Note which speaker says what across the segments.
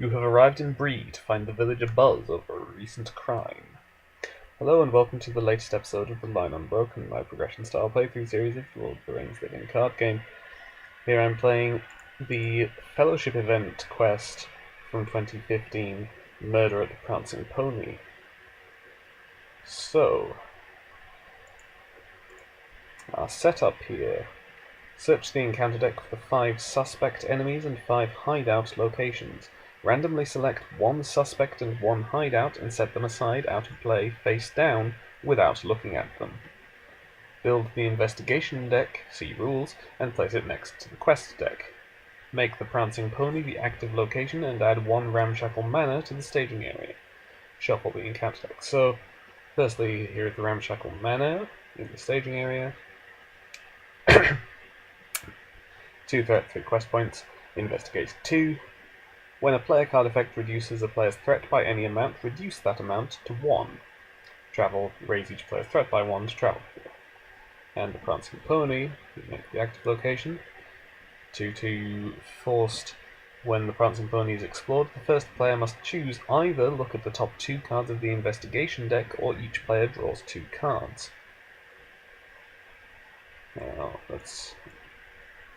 Speaker 1: You have arrived in Bree to find the village abuzz over a recent crime. Hello and welcome to the latest episode of the Line Unbroken, my progression-style playthrough series of Lord of the Rings living card game. Here I'm playing the Fellowship event quest from 2015, Murder at the Prancing Pony. So, our setup here. Search the encounter deck for 5 suspect enemies and 5 hideout locations. Randomly select 1 suspect and 1 hideout and set them aside out of play face down without looking at them. Build the investigation deck, see rules, and place it next to the quest deck. Make the Prancing Pony the active location and add 1 ramshackle mana to the staging area. Shuffle the encounter deck. So, firstly, here is the ramshackle mana in the staging area. 2 threat, 3 quest points. Investigate 2. When a player card effect reduces a player's threat by any amount, reduce that amount to 1. Travel, raise each player's threat by 1 to travel. And the Prancing Pony, we make the active location. 2 forced. When the Prancing Pony is explored, the first player must choose either look at the top 2 cards of the investigation deck, or each player draws 2 cards. Now, let's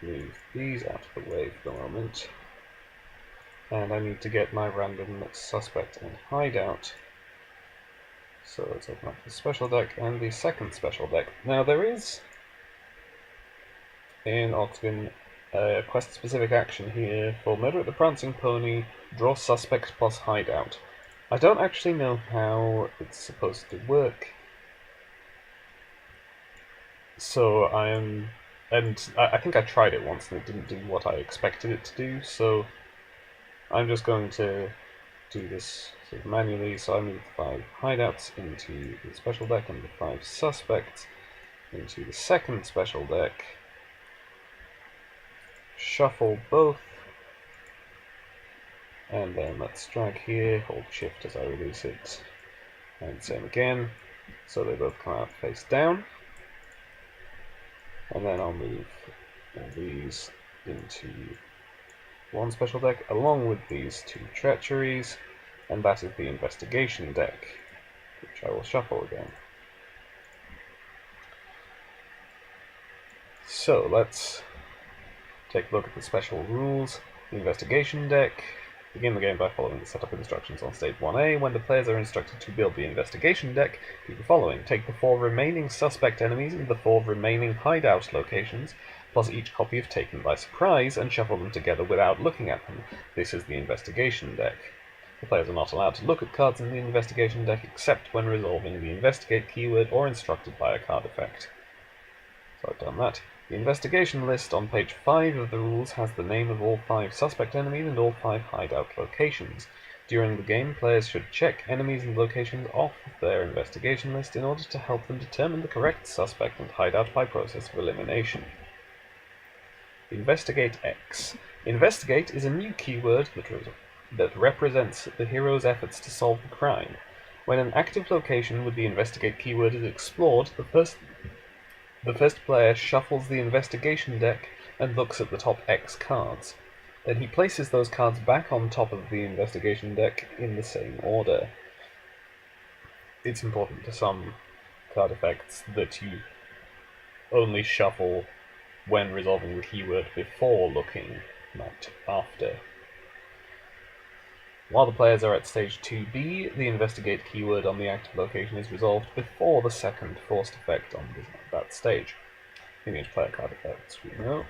Speaker 1: move these out of the way for the moment. And I need to get my random suspect and hideout. So let's open up the special deck and the second special deck. Now there is, in Oxgen, a quest-specific action here for Murder at the Prancing Pony, draw suspect plus hideout. I don't actually know how it's supposed to work. So I think I tried it once and it didn't do what I expected it to do, so I'm just going to do this sort of manually. So I move the 5 hideouts into the special deck and the 5 suspects into the second special deck. Shuffle both. And then let's drag here, hold shift as I release it. And same again. So they both come out face down. And then I'll move all these into 1 special deck, along with these 2 treacheries, and that is the investigation deck, which I will shuffle again. So let's take a look at the special rules. The investigation deck. Begin the game by following the setup instructions on stage 1A. When the players are instructed to build the investigation deck, do the following. Take the 4 remaining suspect enemies and the 4 remaining hideout locations, plus each copy of Taken by Surprise, and shuffle them together without looking at them. This is the investigation deck. The players are not allowed to look at cards in the investigation deck except when resolving the investigate keyword or instructed by a card effect. So I've done that. The investigation list on page 5 of the rules has the name of all 5 suspect enemies and all 5 hideout locations. During the game, players should check enemies and locations off their investigation list in order to help them determine the correct suspect and hideout by process of elimination. Investigate X. Investigate is a new keyword that represents the hero's efforts to solve the crime. When an active location with the investigate keyword is explored, the first player shuffles the investigation deck and looks at the top X cards. Then he places those cards back on top of the investigation deck in the same order. It's important to some card effects that you only shuffle when resolving the keyword before looking, not after. While the players are at stage 2B, the investigate keyword on the active location is resolved before the second forced effect on that stage. Image player card effects, we know.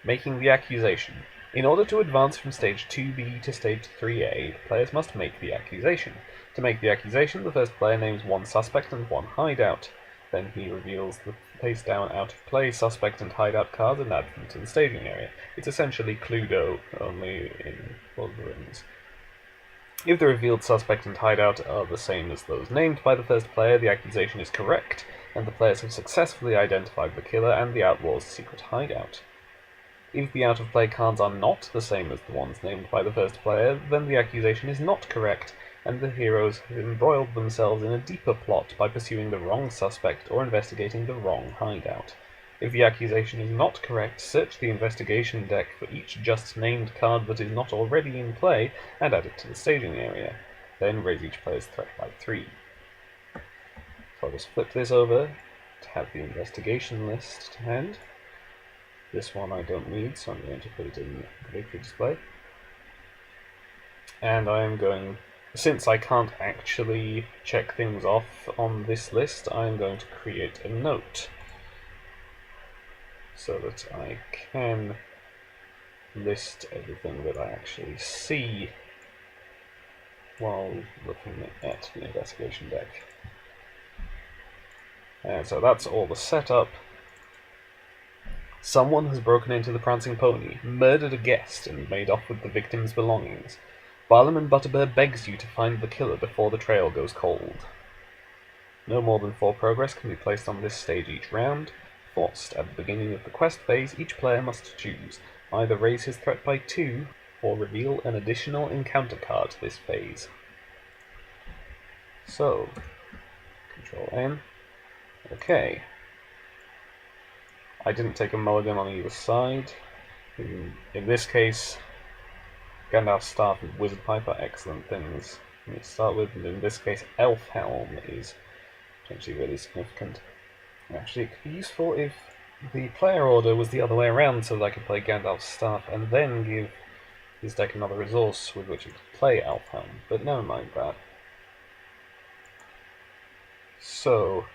Speaker 1: Making the accusation. In order to advance from stage 2B to stage 3A, players must make the accusation. To make the accusation, the first player names 1 suspect and 1 hideout. Then he reveals the face down out of play suspect and hideout cards and adds them to the staging area. It's essentially Cluedo, only in Lord of the Rings. If the revealed suspect and hideout are the same as those named by the first player, the accusation is correct, and the players have successfully identified the killer and the outlaw's secret hideout. If the out-of-play cards are not the same as the ones named by the first player, then the accusation is not correct, and the heroes have embroiled themselves in a deeper plot by pursuing the wrong suspect or investigating the wrong hideout. If the accusation is not correct, search the investigation deck for each just named card that is not already in play and add it to the staging area. Then raise each player's threat by 3. So I'll just flip this over to have the investigation list to hand. This one I don't need, so I'm going to put it in the victory display. And I am going, since I can't actually check things off on this list, I'm going to create a note so that I can list everything that I actually see while looking at the investigation deck. And so that's all the setup. Someone has broken into the Prancing Pony, murdered a guest, and made off with the victim's belongings. Barlam Butterbur begs you to find the killer before the trail goes cold. No more than 4 progress can be placed on this stage each round. Forced at the beginning of the quest phase, each player must choose either raise his threat by 2 or reveal an additional encounter card this phase. So, Control N. Okay. I didn't take a mulligan on either side. In this case, Gandalf's Staff and Wizard Pipe are excellent things to start with, and in this case, Elf Helm is potentially really significant. Actually, it could be useful if the player order was the other way around, so that I could play Gandalf's Staff and then give his deck another resource with which it could play Elf Helm, but never mind that. So,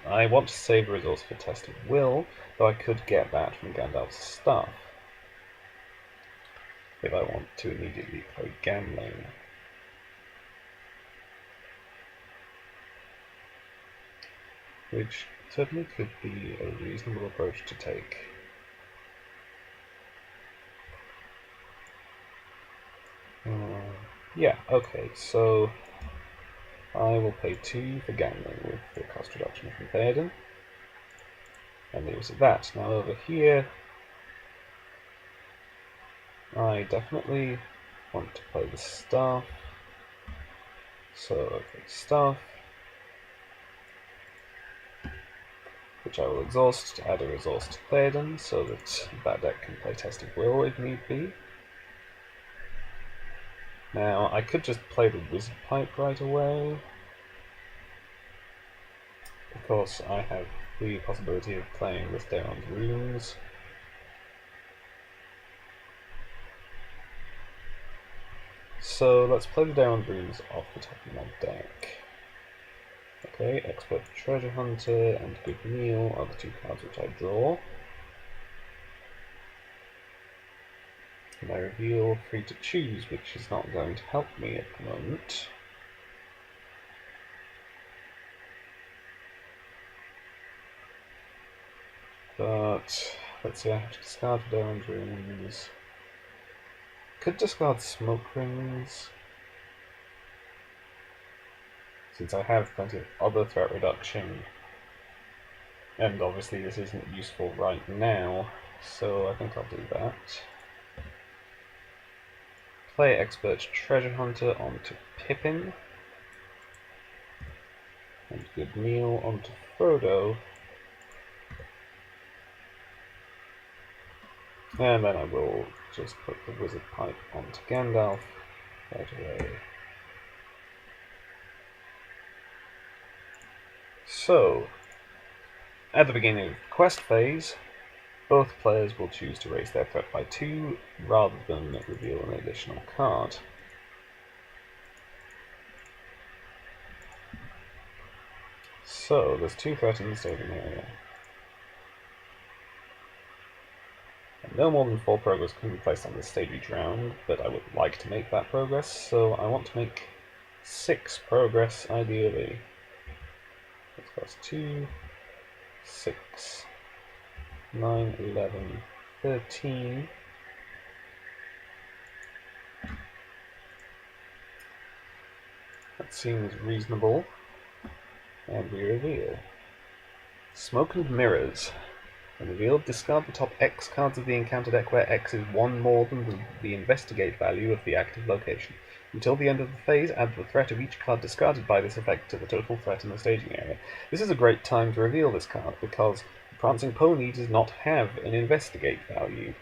Speaker 1: I want to save a resource for Test of Will, though I could get that from Gandalf's Staff if I want to immediately play Gambling. Which certainly could be a reasonable approach to take. Yeah, okay, so I will pay 2 for Gambling with the cost reduction from Warden, and leave us at that. Now over here, I definitely want to play the Staff, so okay, Staff, which I will exhaust to add a resource to Theoden, so that that deck can play Test of Will if need be. Now, I could just play the Wizard Pipe right away. Of course, I have the possibility of playing with Daeron's Runes. So let's play the Daeron's Runes off the top of my deck. Okay, Expert Treasure Hunter and Good Meal are the 2 cards which I draw. And I reveal Free to Choose, which is not going to help me at the moment. But let's see, I have to discard Daeron's Runes. Could discard Smoke Rings, since I have plenty of other threat reduction, and obviously this isn't useful right now, so I think I'll do that. Play Expert Treasure Hunter onto Pippin, and Good Meal onto Frodo, and then I will just put the Wizard Pipe onto Gandalf right away. So, at the beginning of the quest phase, both players will choose to raise their threat by 2 rather than reveal an additional card. So, there's 2 threats in the staging area. And no more than 4 progress can be placed on this stage each round, but I would like to make that progress, so I want to make 6 progress ideally. Let's cost 2, 6, 9, 11, 13. That seems reasonable. And we reveal Smoke and Mirrors. When revealed, discard the top X cards of the encounter deck where X is 1 more than the investigate value of the active location. Until the end of the phase, add the threat of each card discarded by this effect to the total threat in the staging area. This is a great time to reveal this card, because the Prancing Pony does not have an investigate value.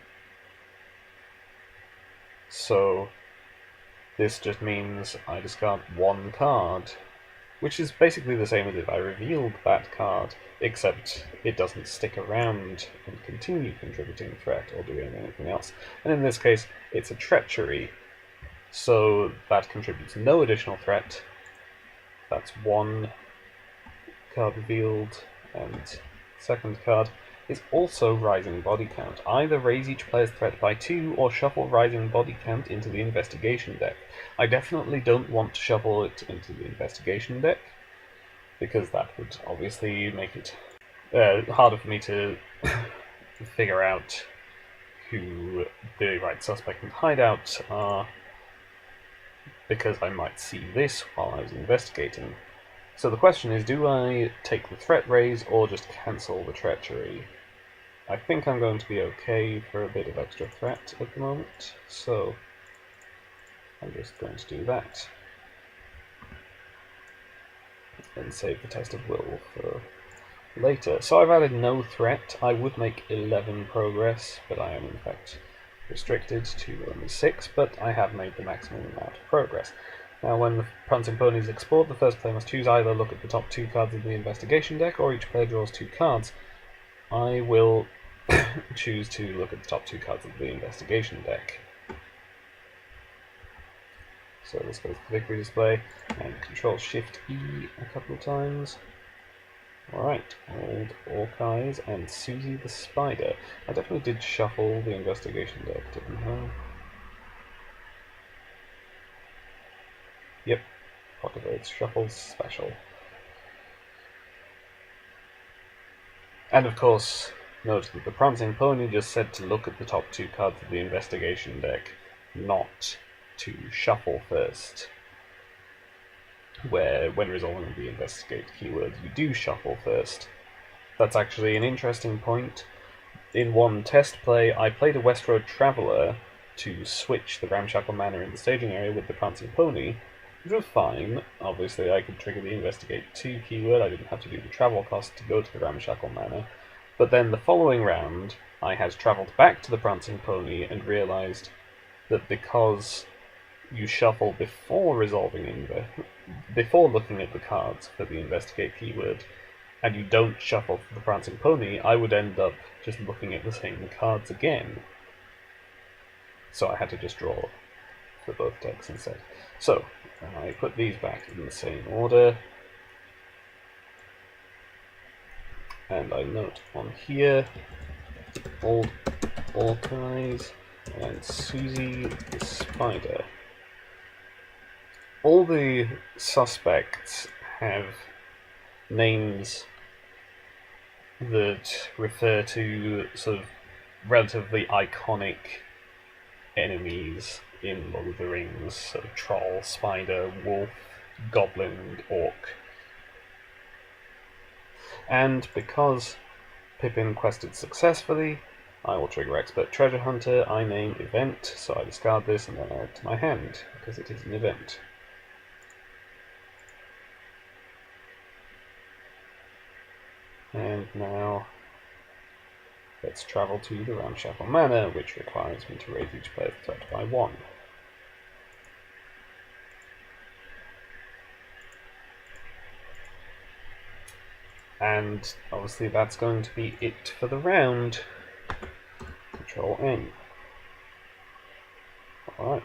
Speaker 1: So this just means I discard one card, which is basically the same as if I revealed that card, except it doesn't stick around and continue contributing threat or doing anything else. And in this case, it's a treachery, so that contributes no additional threat. That's one card revealed, and second card is also Rising Body Count. Either raise each player's threat by 2 or shuffle Rising Body Count into the Investigation deck. I definitely don't want to shuffle it into the Investigation deck, because that would obviously make it harder for me to figure out who the right suspect and hideouts are, because I might see this while I was investigating. So the question is, do I take the threat raise or just cancel the treachery? I think I'm going to be okay for a bit of extra threat at the moment, so I'm just going to do that. And save the test of will for later. So I've added no threat. I would make 11 progress, but I am in fact restricted to only 6, but I have made the maximum amount of progress. Now when the Prancing Pony is explored, the first player must choose either look at the top 2 cards of the investigation deck, or each player draws 2 cards. I will choose to look at the top 2 cards of the investigation deck. So let's go to the victory display and Control-Shift-E a couple of times. Alright, Old Orc Eyes and Susie the Spider. I definitely did shuffle the investigation deck, didn't I? Yep, Pocket Birds Shuffle Special. And of course, note that the Prancing Pony just said to look at the top 2 cards of the investigation deck, not to shuffle first. Where, when resolving the investigate keyword, you do shuffle first. That's actually an interesting point. In one test play, I played a West Road Traveller to switch the Ramshackle Manor in the staging area with the Prancing Pony, which was fine. Obviously, I could trigger the investigate 2 keyword, I didn't have to do the travel cost to go to the Ramshackle Manor. But then the following round, I had travelled back to the Prancing Pony and realised that because you shuffle before before looking at the cards for the investigate keyword, and you don't shuffle for the Prancing Pony, I would end up just looking at the same cards again. So I had to just draw for both decks instead. So I put these back in the same order, and I note on here Old Orc Eyes and Susie the Spider. All the suspects have names that refer to sort of relatively iconic enemies in Lord of the Rings, so troll, spider, wolf, goblin, and orc. And because Pippin quested successfully, I will trigger Expert Treasure Hunter. I name event, so I discard this and then add it to my hand, because it is an event. And now let's travel to the Ramshackle Manor, which requires me to raise each player's threat by 1. And obviously that's going to be it for the round. Control N. Alright.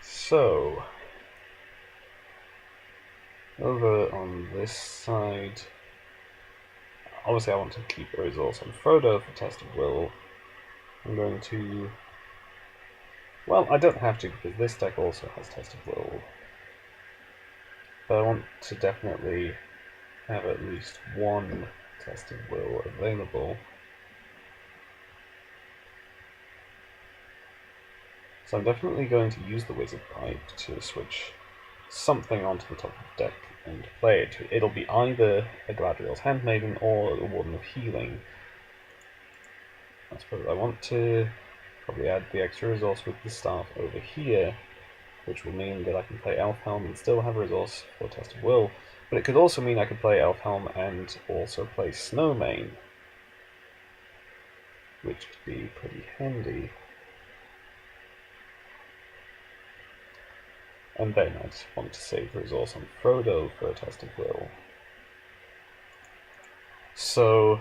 Speaker 1: So, over on this side, obviously I want to keep a resource on Frodo for Test of Will. I'm going to, well, I don't have to because this deck also has Test of Will, but I want to definitely have at least one Test of Will available. So I'm definitely going to use the Wizard Pipe to switch something onto the top of the deck and play it. It'll be either a Galadriel's Handmaiden or a Warden of Healing. I suppose I want to probably add the extra resource with the staff over here, which will mean that I can play Elfhelm and still have a resource for Test of Will, but it could also mean I could play Elfhelm and also play Snowmane, which could be pretty handy. And then I just want to save the resource on Frodo for a Test of Will. So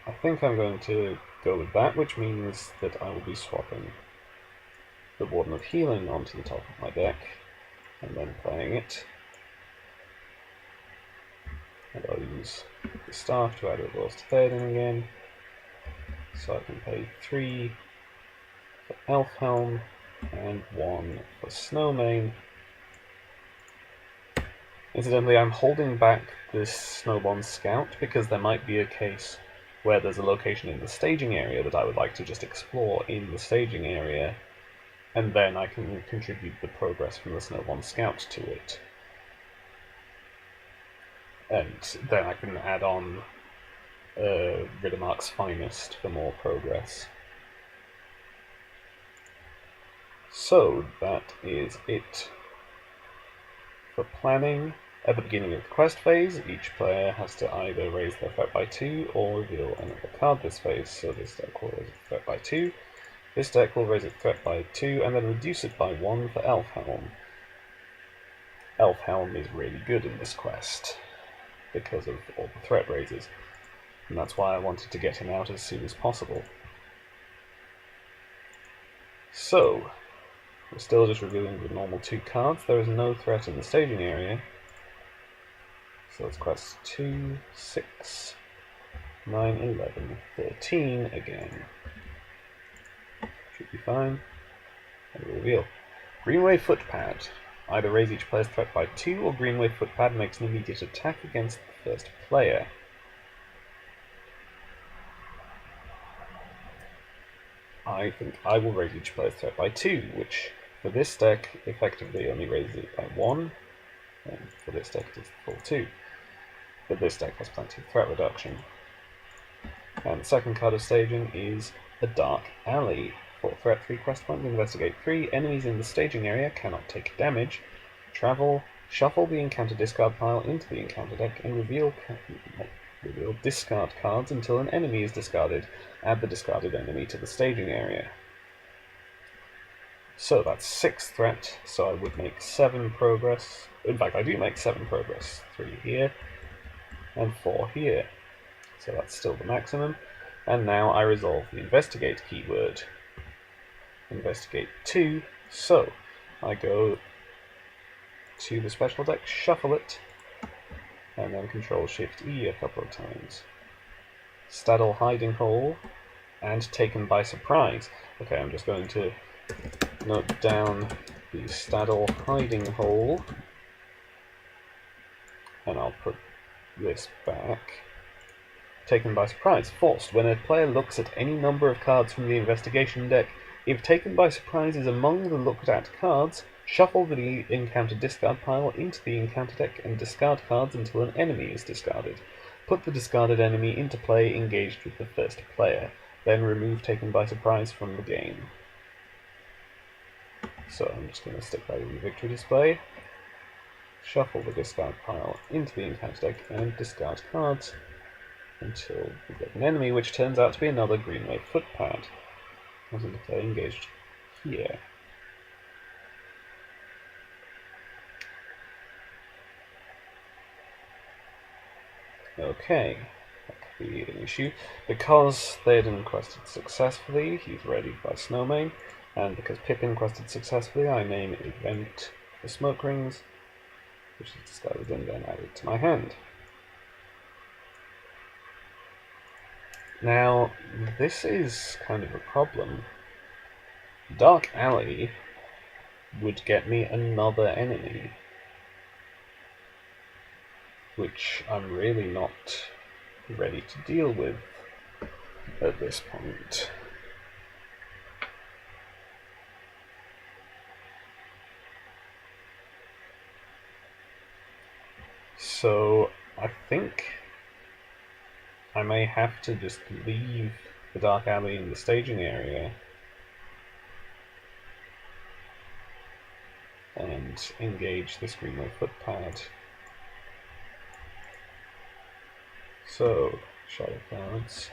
Speaker 1: I think I'm going to go with that, which means that I will be swapping the Warden of Healing onto the top of my deck, and then playing it. And I'll use the staff to add a resource to Theoden again. So I can pay 3 for Elfhelm and 1 for Snowmane. Incidentally, I'm holding back this Snowbond Scout because there might be a case where there's a location in the staging area that I would like to just explore in the staging area, and then I can contribute the progress from the Snowbond Scout to it. And then I can add on Riddermark's Finest for more progress. So that is it for planning. At the beginning of the quest phase, each player has to either raise their threat by 2 or reveal another card this phase. So this deck will raise its threat by 2. This deck will raise its threat by 2 and then reduce it by 1 for Elfhelm. Elfhelm is really good in this quest because of all the threat raises, and that's why I wanted to get him out as soon as possible. So, we're still just revealing the normal 2 cards. There is no threat in the staging area. So it's quest 2, 6, 9, 11, 13 again. Should be fine. And reveal. Greenway Footpad. Either raise each player's threat by 2, or Greenway Footpad makes an immediate attack against the first player. I think I will raise each player's threat by 2, which for this deck effectively only raises it by 1, and for this deck it is the full 2. But this deck has plenty of threat reduction. And the second card of staging is a Dark Alley. For threat 3 quest point, investigate 3. Enemies in the staging area cannot take damage. Travel, shuffle the encounter discard pile into the encounter deck, and reveal discard cards until an enemy is discarded. Add the discarded enemy to the staging area. So that's 6 threat, so I would make 7 progress. In fact, I do make 7 progress. 3 here, and 4 here. So that's still the maximum. And now I resolve the investigate keyword. Investigate 2, so I go to the special deck, shuffle it, and then Control-Shift-E a couple of times. Staddle Hiding Hole, and Taken by Surprise. Okay, I'm just going to note down the Staddle Hiding Hole, and I'll put this back. Taken by surprise. Forced. When a player looks at any number of cards from the investigation deck, if taken by surprise is among the looked at cards, shuffle the encounter discard pile into the encounter deck and discard cards until an enemy is discarded. Put the discarded enemy into play engaged with the first player. Then remove taken by surprise from the game. So I'm just going to stick that in the victory display. Shuffle the discard pile into the encounter deck and discard cards until we get an enemy, which turns out to be another Greenway Footpad. Comes into play engaged here. Okay, that could be an issue. Because Theoden quested successfully, he's readied by Snowmane, and because Pippin quested successfully, I name Event for Smoke Rings, which is discarded and then added to my hand. Now, this is kind of a problem. Dark Alley would get me another enemy, which I'm really not ready to deal with at this point. So I think I may have to just leave the Dark Alley in the staging area and engage this greenway footpad. So, shadow clouds.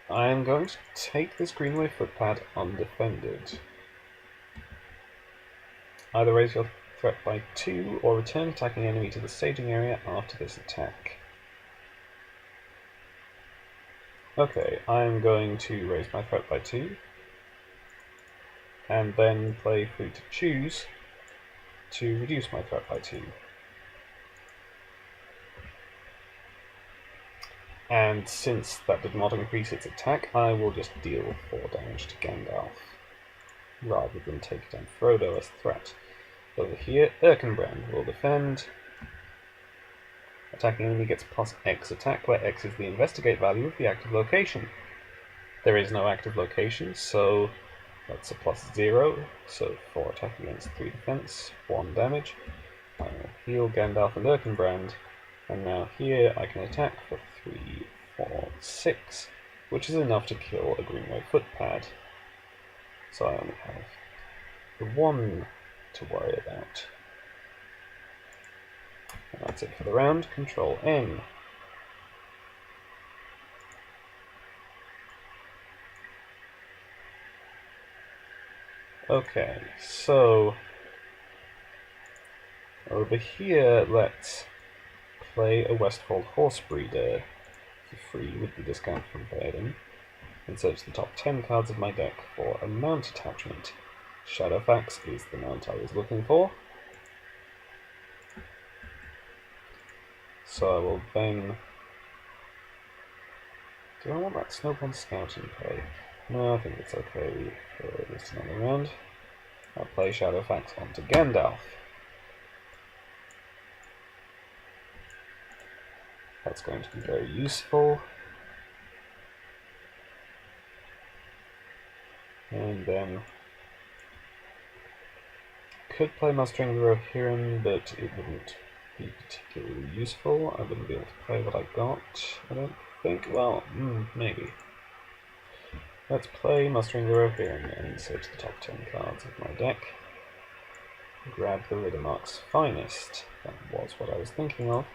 Speaker 1: I am going to take this greenway footpad undefended. Either raise your threat by 2 or return attacking enemy to the staging area after this attack. Okay, I'm going to raise my threat by 2 and then play free to choose to reduce my threat by 2. And since that did not increase its attack, I will just deal 4 damage to Gandalf, rather than take down Frodo as a threat. Over here, Erkenbrand will defend. Attacking enemy gets plus X attack, where X is the investigate value of the active location. There is no active location, so that's a plus 0, so 4 attack against 3 defense, 1 damage. I will heal Gandalf and Erkenbrand, and now here I can attack for 3, 4, 6, which is enough to kill a greenway footpad. So I only have the 1 to worry about. And that's it for the round. Control N. Okay, so over here let's play a Westfold Horse Breeder for free with the discount from Warden, and search the top 10 cards of my deck for a mount attachment. Shadowfax is the mount I was looking for. So I will then... Do I want that Snowball Scout in play? No, I think it's okay for this another round. I'll play Shadowfax onto Gandalf. That's going to be very useful. And then could play Mustering the Rohirrim, but it wouldn't be particularly useful. I wouldn't be able to play what I got, I don't think. Well, maybe. Let's play Mustering the Rohirrim and search the top 10 cards of my deck. Grab the Riddermark's Finest. That was what I was thinking of.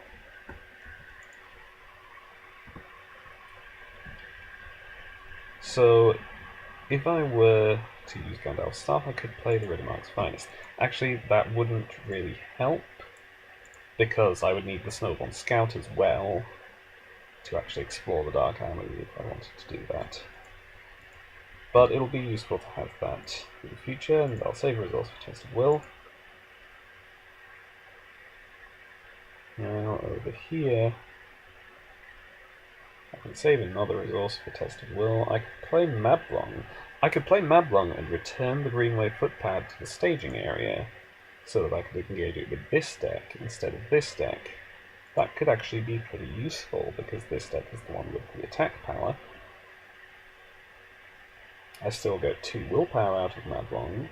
Speaker 1: So, if I were to use Gandalf's Staff, I could play the Riddermark's Finest. Actually, that wouldn't really help, because I would need the Snowborn Scout as well to actually explore the Dark Armory if I wanted to do that. But it'll be useful to have that in the future, and I'll save a resource for Test of Will. Now, over here, I can save another resource for Test of Will. I could play Mablung. I could play Mablung and return the Greenway footpad to the staging area, so that I could engage it with this deck instead of this deck. That could actually be pretty useful, because this deck is the one with the attack power. I still get 2 willpower out of Mablung.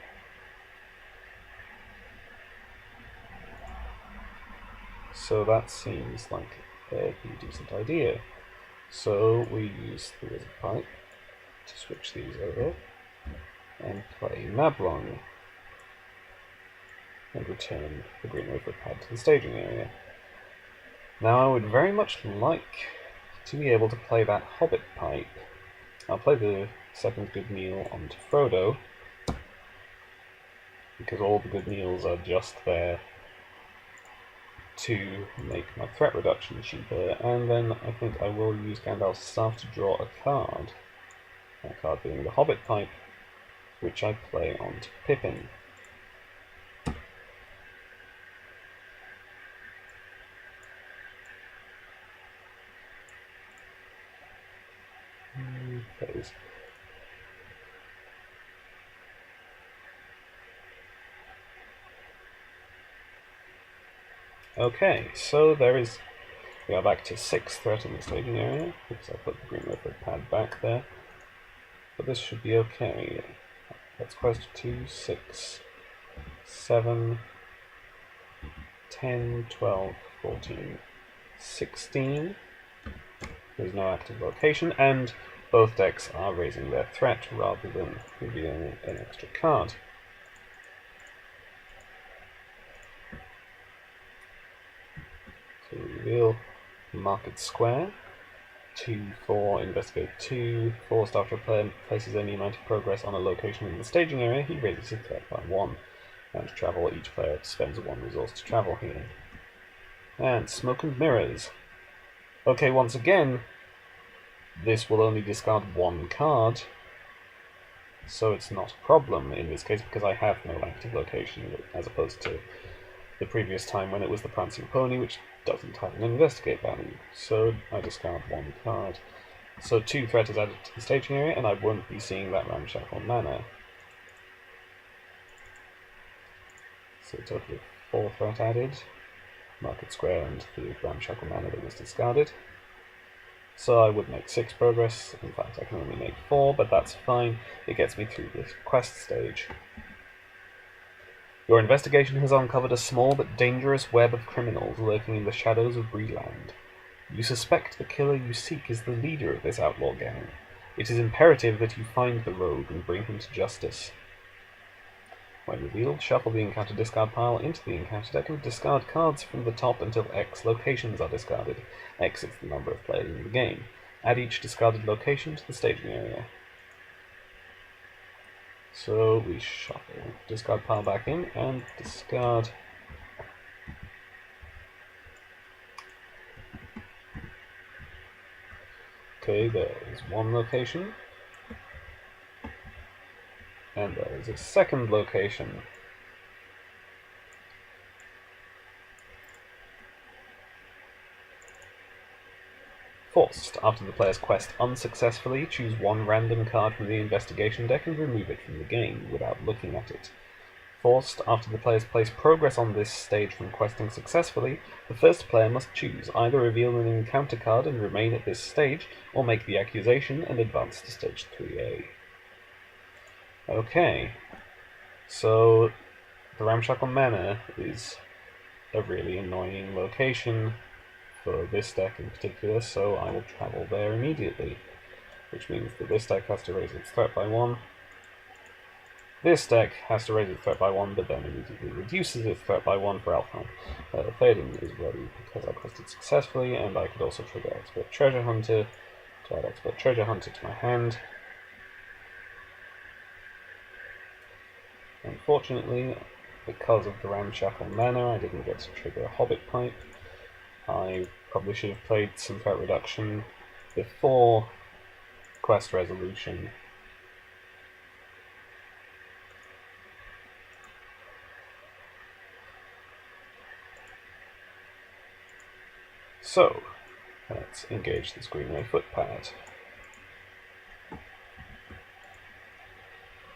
Speaker 1: So that seems like a pretty decent idea. So we use the Wizard Pipe to switch these over and play Mablung and return the Greenway footpad to the staging area. Now I would very much like to be able to play that Hobbit Pipe. I'll play the second good meal onto Frodo, because all the good meals are just there to make my threat reduction cheaper, and then I think I will use Gandalf's Staff to draw a card. That card being the Hobbit Pipe, which I play onto Pippin. Phase. Okay, so we are back to 6 threat in the staging area, because I put the Green Leopard pad back there. But this should be okay. That's quest 2, 6, 7, 10, 12, 14, 16. There's no active location, and both decks are raising their threat rather than revealing an extra card. reveal. Market Square. 2-4, investigate 2. Forced after a player places any amount of progress on a location in the staging area, he raises his threat by 1. And to travel, each player spends 1 resource to travel here. And Smoke and Mirrors. Okay, once again, this will only discard 1 card, so it's not a problem in this case because I have no active location, as opposed to the previous time when it was the Prancing Pony, which doesn't have an investigate value. So I discard 1 card. So 2 threat is added to the staging area, and I won't be seeing that Ramshackle Manor. So a total of 4 threat added. Market Square and the Ramshackle Manor that was discarded. So I would make 6 progress. In fact, I can only make 4, but that's fine. It gets me through this quest stage. Your investigation has uncovered a small but dangerous web of criminals lurking in the shadows of Breland. You suspect the killer you seek is the leader of this outlaw gang. It is imperative that you find the rogue and bring him to justice. When revealed, shuffle the encounter discard pile into the encounter deck and discard cards from the top until X locations are discarded. X is the number of players in the game. Add each discarded location to the staging area. So we shuffle, discard pile back in, and discard. Okay, there is 1 location. And there is a 2nd location. Forced. After the player's quest unsuccessfully, choose 1 random card from the investigation deck and remove it from the game without looking at it. Forced. After the players place progress on this stage from questing successfully, the first player must choose either reveal an encounter card and remain at this stage, or make the accusation and advance to stage 3A. Okay, so the Ramshackle Manor is a really annoying location for this deck in particular, so I will travel there immediately, which means that this deck has to raise its threat by 1. This deck has to raise its threat by 1, but then immediately reduces its threat by 1 for Alfheim. Theoden is ready because I quested successfully, and I could also trigger Expert Treasure Hunter to add Expert Treasure Hunter to my hand. Unfortunately, because of the Ramshackle Manor, I didn't get to trigger a Hobbit Pipe. I probably should have played some threat reduction before quest resolution. So, let's engage this Greenway Footpad.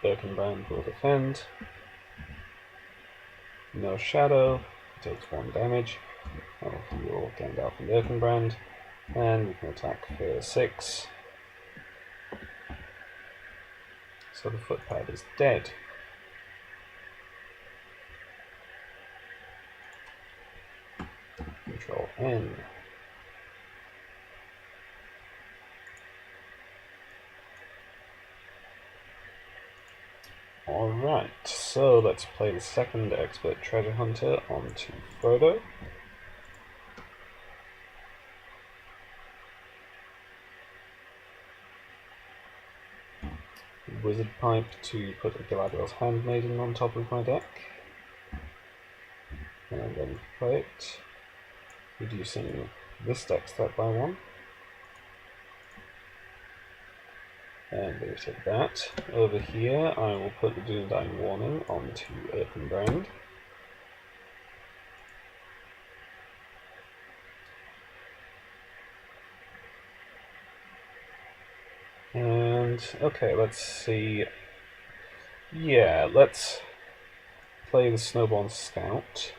Speaker 1: Birkenbrand will defend. No shadow, takes 1 damage. I'll heal Gandalf and Birkenbrand, and we can attack for 6. So the Footpad is dead. Control N. Alright, so let's play the 2nd Expert Treasure Hunter onto Frodo. Wizard Pipe to put a Galadriel's Handmaiden on top of my deck. And then play it, reducing this deck's threat by 1. And there we take that. Over here, I will put the Doomdyne Warning onto Birkenbrand. And, okay, let's see. Yeah, let's play the Snowborn Scout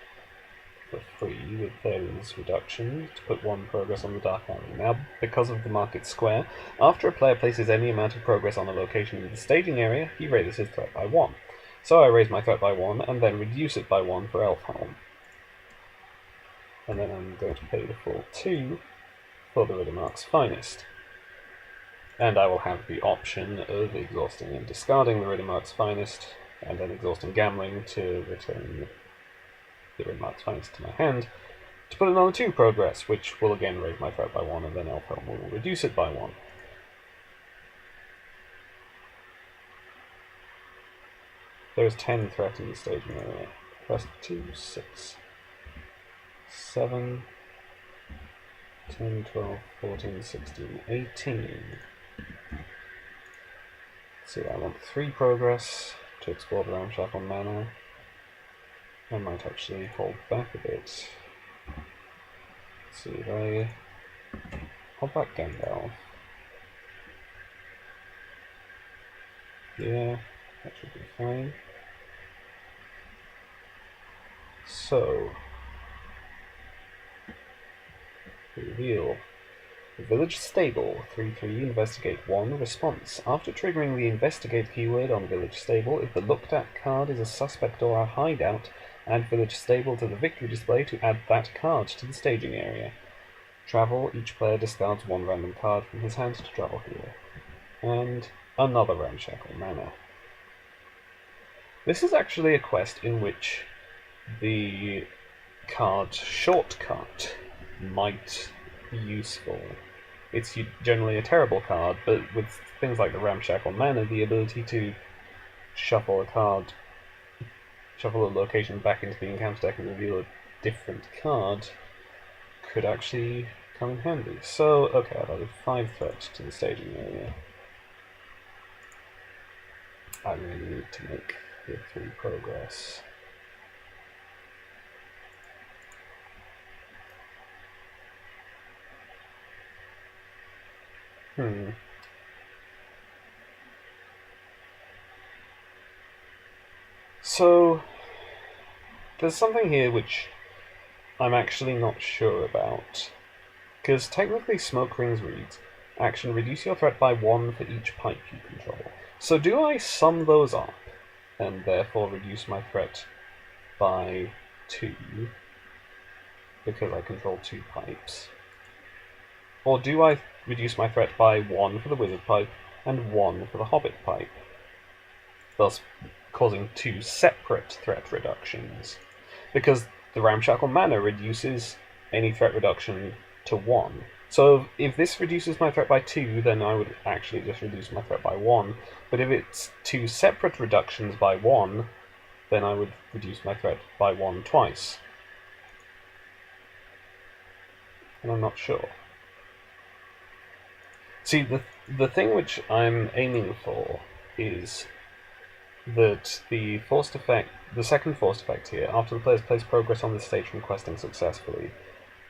Speaker 1: for free with Theoden's reduction to put 1 progress on the Dark Alley. Now, because of the Market Square, after a player places any amount of progress on a location in the staging area, he raises his threat by 1. So I raise my threat by 1 and then reduce it by 1 for Elfhelm. And then I'm going to pay the full 2 for the Riddermark's Finest. And I will have the option of exhausting and discarding the Riddermark's Finest, and then exhausting Gambling to return the Riddermark's Finest to my hand, to put another 2 progress, which will again raise my threat by 1, and then Elfhelm will reduce it by 1. There's 10 threat in the staging area. Plus 2, 6, 7, 10, 12, 14, 16, 18. So I want 3 progress to explore the Ramshackle Manor. I might actually hold back a bit. Let's see if I hold back Gandalf. Yeah, that should be fine. So, reveal. Village Stable, 3-3, investigate 1, response. After triggering the investigate keyword on Village Stable, if the looked at card is a suspect or a hideout, add Village Stable to the victory display to add that card to the staging area. Travel, each player discards 1 random card from his hand to travel here. And another Ramshackle Manor. This is actually a quest in which the card Shortcut might be useful. It's generally a terrible card, but with things like the Ramshackle Manor, the ability to shuffle a location back into the encounter deck and reveal a different card could actually come in handy. So, okay, I've added 5 threat to the staging area. I really need to make the 3 progress. So, there's something here which I'm actually not sure about. Because technically Smoke Rings reads, action, reduce your threat by 1 for each pipe you control. So do I sum those up, and therefore reduce my threat by 2, because I control 2 pipes? Or do I reduce my threat by 1 for the Wizard pipe, and 1 for the Hobbit pipe, thus causing 2 separate threat reductions? Because the Ramshackle Manor reduces any threat reduction to 1. So if this reduces my threat by 2, then I would actually just reduce my threat by 1. But if it's 2 separate reductions by 1, then I would reduce my threat by 1 twice. And I'm not sure. See, the thing which I'm aiming for is that the second forced effect here, after the player's placed progress on this stage from questing successfully,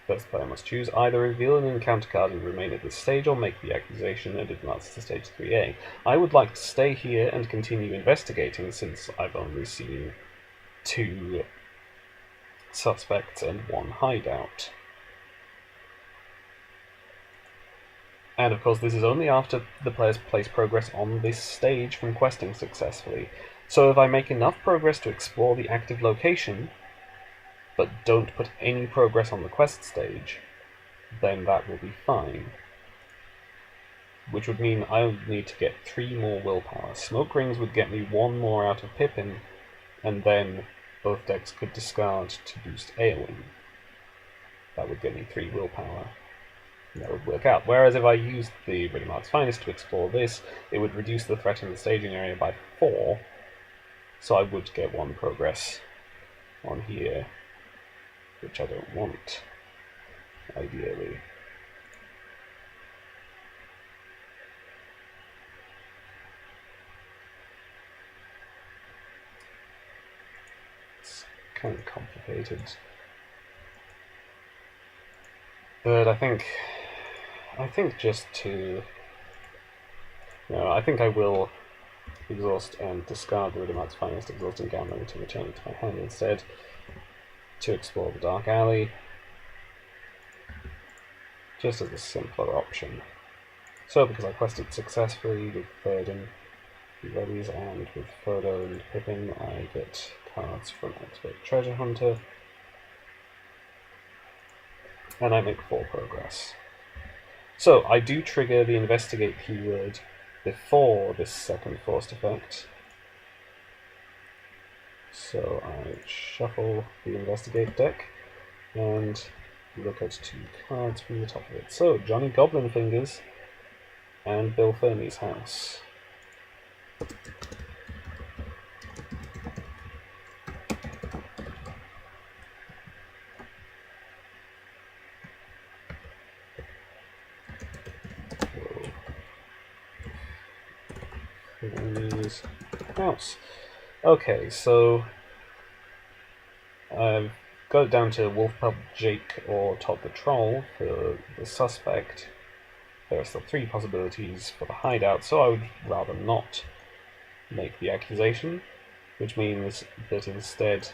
Speaker 1: first player must choose either reveal an encounter card and remain at this stage, or make the accusation and advance to stage 3A. I would like to stay here and continue investigating, since I've only seen 2 suspects and 1 hideout. And of course this is only after the players place progress on this stage from questing successfully. So if I make enough progress to explore the active location, but don't put any progress on the quest stage, then that will be fine. Which would mean I would need to get 3 more willpower. Smoke Rings would get me 1 more out of Pippin, and then both decks could discard to boost Eowyn. That would get me 3 willpower. That would work out. Whereas if I used the Riddermark's Finest to explore this, it would reduce the threat in the staging area by 4, so I would get 1 progress on here, which I don't want, ideally. It's kind of complicated. But I think just to... No, I think I will exhaust and discard the Riddermark's Finest, exhausting Gambling to return it to my hand instead, to explore the Dark Alley, just as a simpler option. So, because I quested successfully with Burden, Readies, and with Frodo and Pippin, I get cards from Expert Treasure Hunter, and I make 4 progress. So, I do trigger the Investigate keyword before this second forced effect. So I shuffle the Investigate deck, and look at 2 cards from the top of it. So, Johnny Goblin Fingers and Bill Ferny's house. Ferny's house. Okay, so I've got it down to Wolfpup, Jake, or Todd the Troll for the suspect. There are still 3 possibilities for the hideout, so I would rather not make the accusation, which means that instead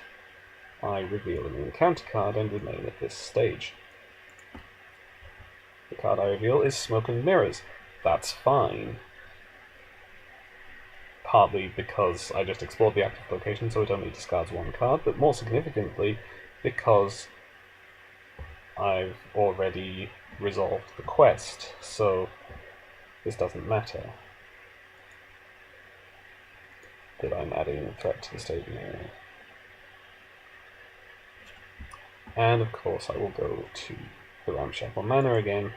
Speaker 1: I reveal an encounter card and remain at this stage. The card I reveal is Smoke and Mirrors. That's fine. Partly because I just explored the active location, so it only discards 1 card, but more significantly because I've already resolved the quest, so this doesn't matter that I'm adding a threat to the staging area. And of course I will go to the Ramshackle Manor again.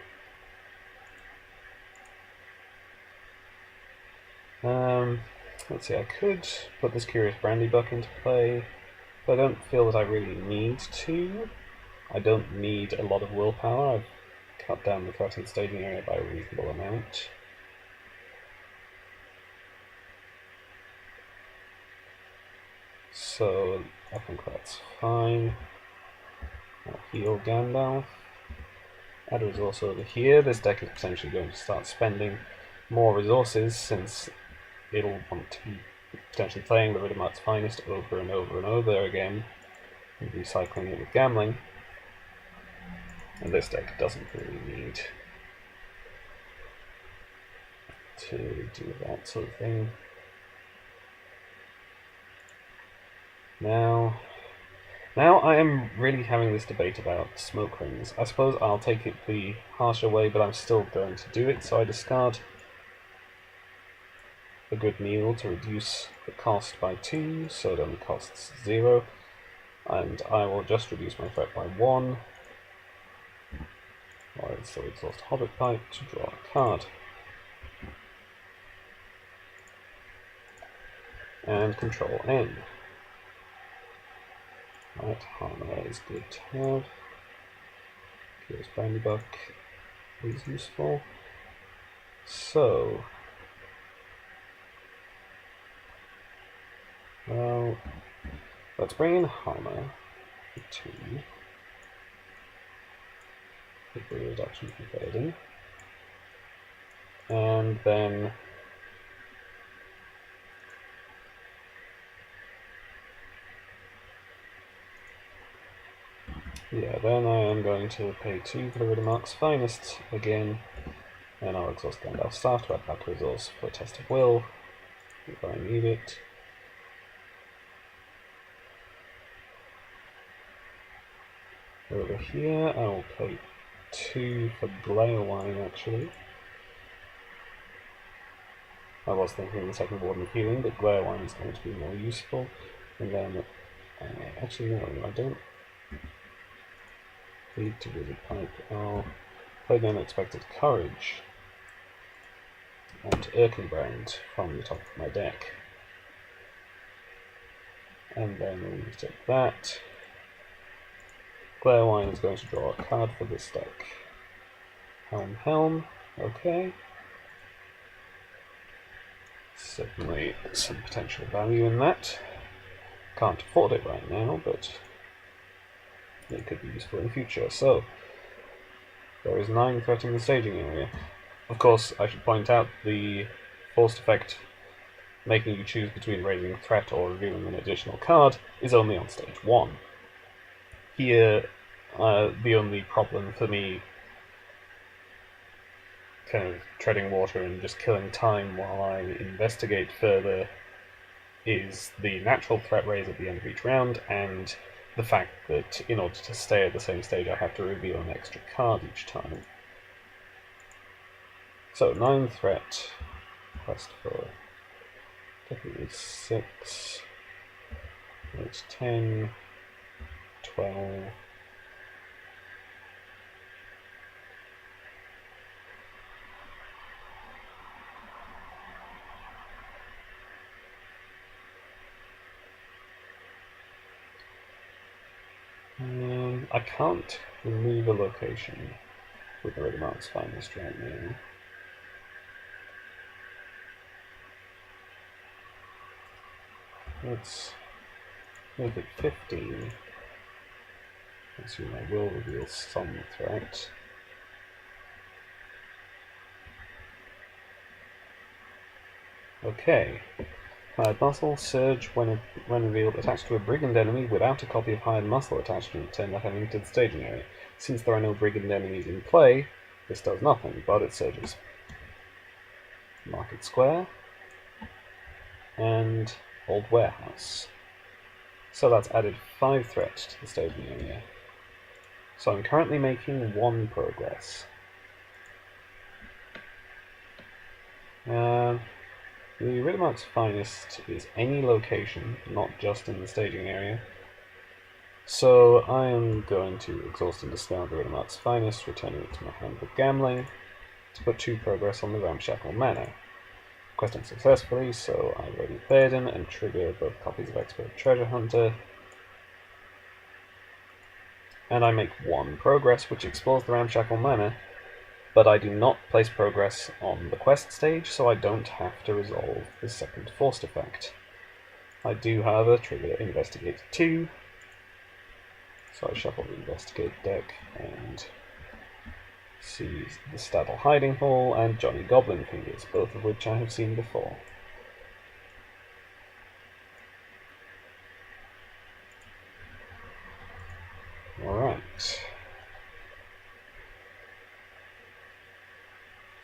Speaker 1: Let's see, I could put this Curious Brandy Buck into play, but I don't feel that I really need to. I don't need a lot of willpower. I've cut down the threatened staging area by a reasonable amount. So I think that's fine. I'll heal Gandalf. Add a resource over here. This deck is potentially going to start spending more resources since it'll want to be potentially playing the Riddermark's Finest over and over and over again and recycling it with gambling. And this deck doesn't really need to do that sort of thing. Now I am really having this debate about smoke rings. I suppose I'll take it the harsher way, but I'm still going to do it, so I discard a good meal to reduce the cost by 2, so it only costs 0, and I will just reduce my threat by 1, while I still exhaust Hobbit Pipe to draw a card. And Control N. Right, Arnor is good to have. Curious Brandy Buck is useful. So, well, let's bring in Arnor for 2. With the reduction from fading. And then then I am going to pay 2 for the Riddermark's Finest again, and I'll exhaust Gandalf's Staff to add back resource for a Test of Will, if I need it. Over here, I will pay 2 for Wine actually. I was thinking the second Warden of Healing, but Wine is going to be more useful. And then, actually no, I don't need to Wizard Pipe. I'll play the Unexpected Courage and Erkenbrand from the top of my deck. And then we'll take that. Wine is going to draw a card for this deck. Helm, okay. Certainly some potential value in that. Can't afford it right now, but it could be useful in the future. So, there is 9 threat in the staging area. Of course, I should point out the forced effect making you choose between raising a threat or revealing an additional card is only on stage 1. Here, the only problem for me kind of treading water and just killing time while I investigate further is the natural threat raise at the end of each round, and the fact that in order to stay at the same stage I have to reveal an extra card each time. So 9 threat, quest for definitely 6, 8, 10, 12, I can't remove a location with the Rhythm Arc's Finest right now. Let's make it 15. Assume I will reveal some threat. Okay. Hired Muscle, Surge, when revealed, attached to a Brigand enemy without a copy of Hired Muscle attached to it, turn that enemy to the staging area. Since there are no Brigand enemies in play, this does nothing, but it surges. Market Square, and Old Warehouse. So that's added 5 threat to the staging area. So I'm currently making 1 progress. The Rhythm Arc's Finest is any location, not just in the staging area. So I am going to exhaust and discard the Rhythm Arc's Finest, returning it to my hand with Gambling, to put 2 progress on the Ramshackle Manor. Questing successfully, so I ready Theoden and trigger both copies of Expert Treasure Hunter. And I make 1 progress, which explores the Ramshackle Manor, but I do not place progress on the quest stage, so I don't have to resolve the second forced effect. I do, however, trigger Investigate 2, so I shuffle the Investigate deck and see the Staddle Hiding Hole and Johnny Goblin Fingers, both of which I have seen before. Alright.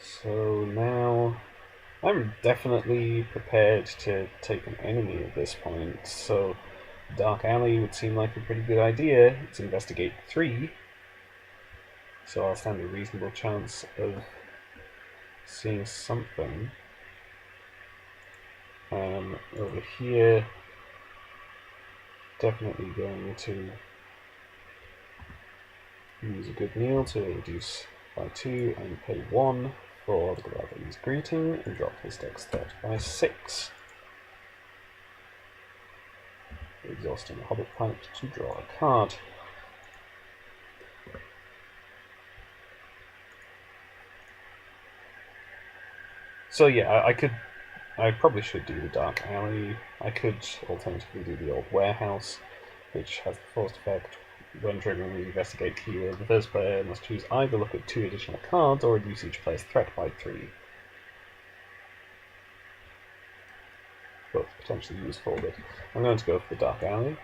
Speaker 1: So now I'm definitely prepared to take an enemy at this point, so Dark Alley would seem like a pretty good idea. It's Investigate 3, so I'll stand a reasonable chance of seeing something. Over here, definitely going to use a good meal to reduce by 2 and pay 1 for the Gladwin's Greeting and drop his dex threat by 6. Exhausting the Hobbit Pipe to draw a card. So yeah, I probably should do the Dark Alley. I could alternatively do the Old Warehouse, which has the forced effect. When triggering the Investigate keyword, the first player must choose either look at 2 additional cards or reduce each player's threat by 3. Both potentially useful, but I'm going to go for the Dark Alley.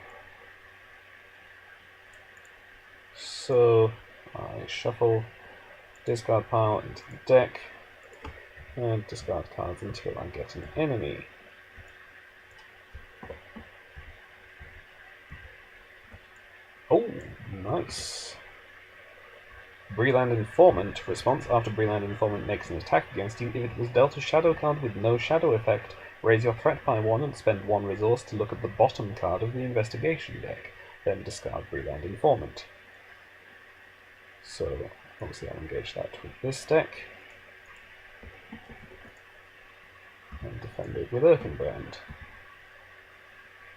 Speaker 1: So I shuffle discard pile into the deck and discard cards until I get an enemy. Oh, nice. Breland Informant. Response: after Breland Informant makes an attack against you, if it was dealt a shadow card with no shadow effect, raise your threat by 1 and spend 1 resource to look at the bottom card of the investigation deck. Then discard Breland Informant. So, obviously I'll engage that with this deck. And defend it with Erkenbrand.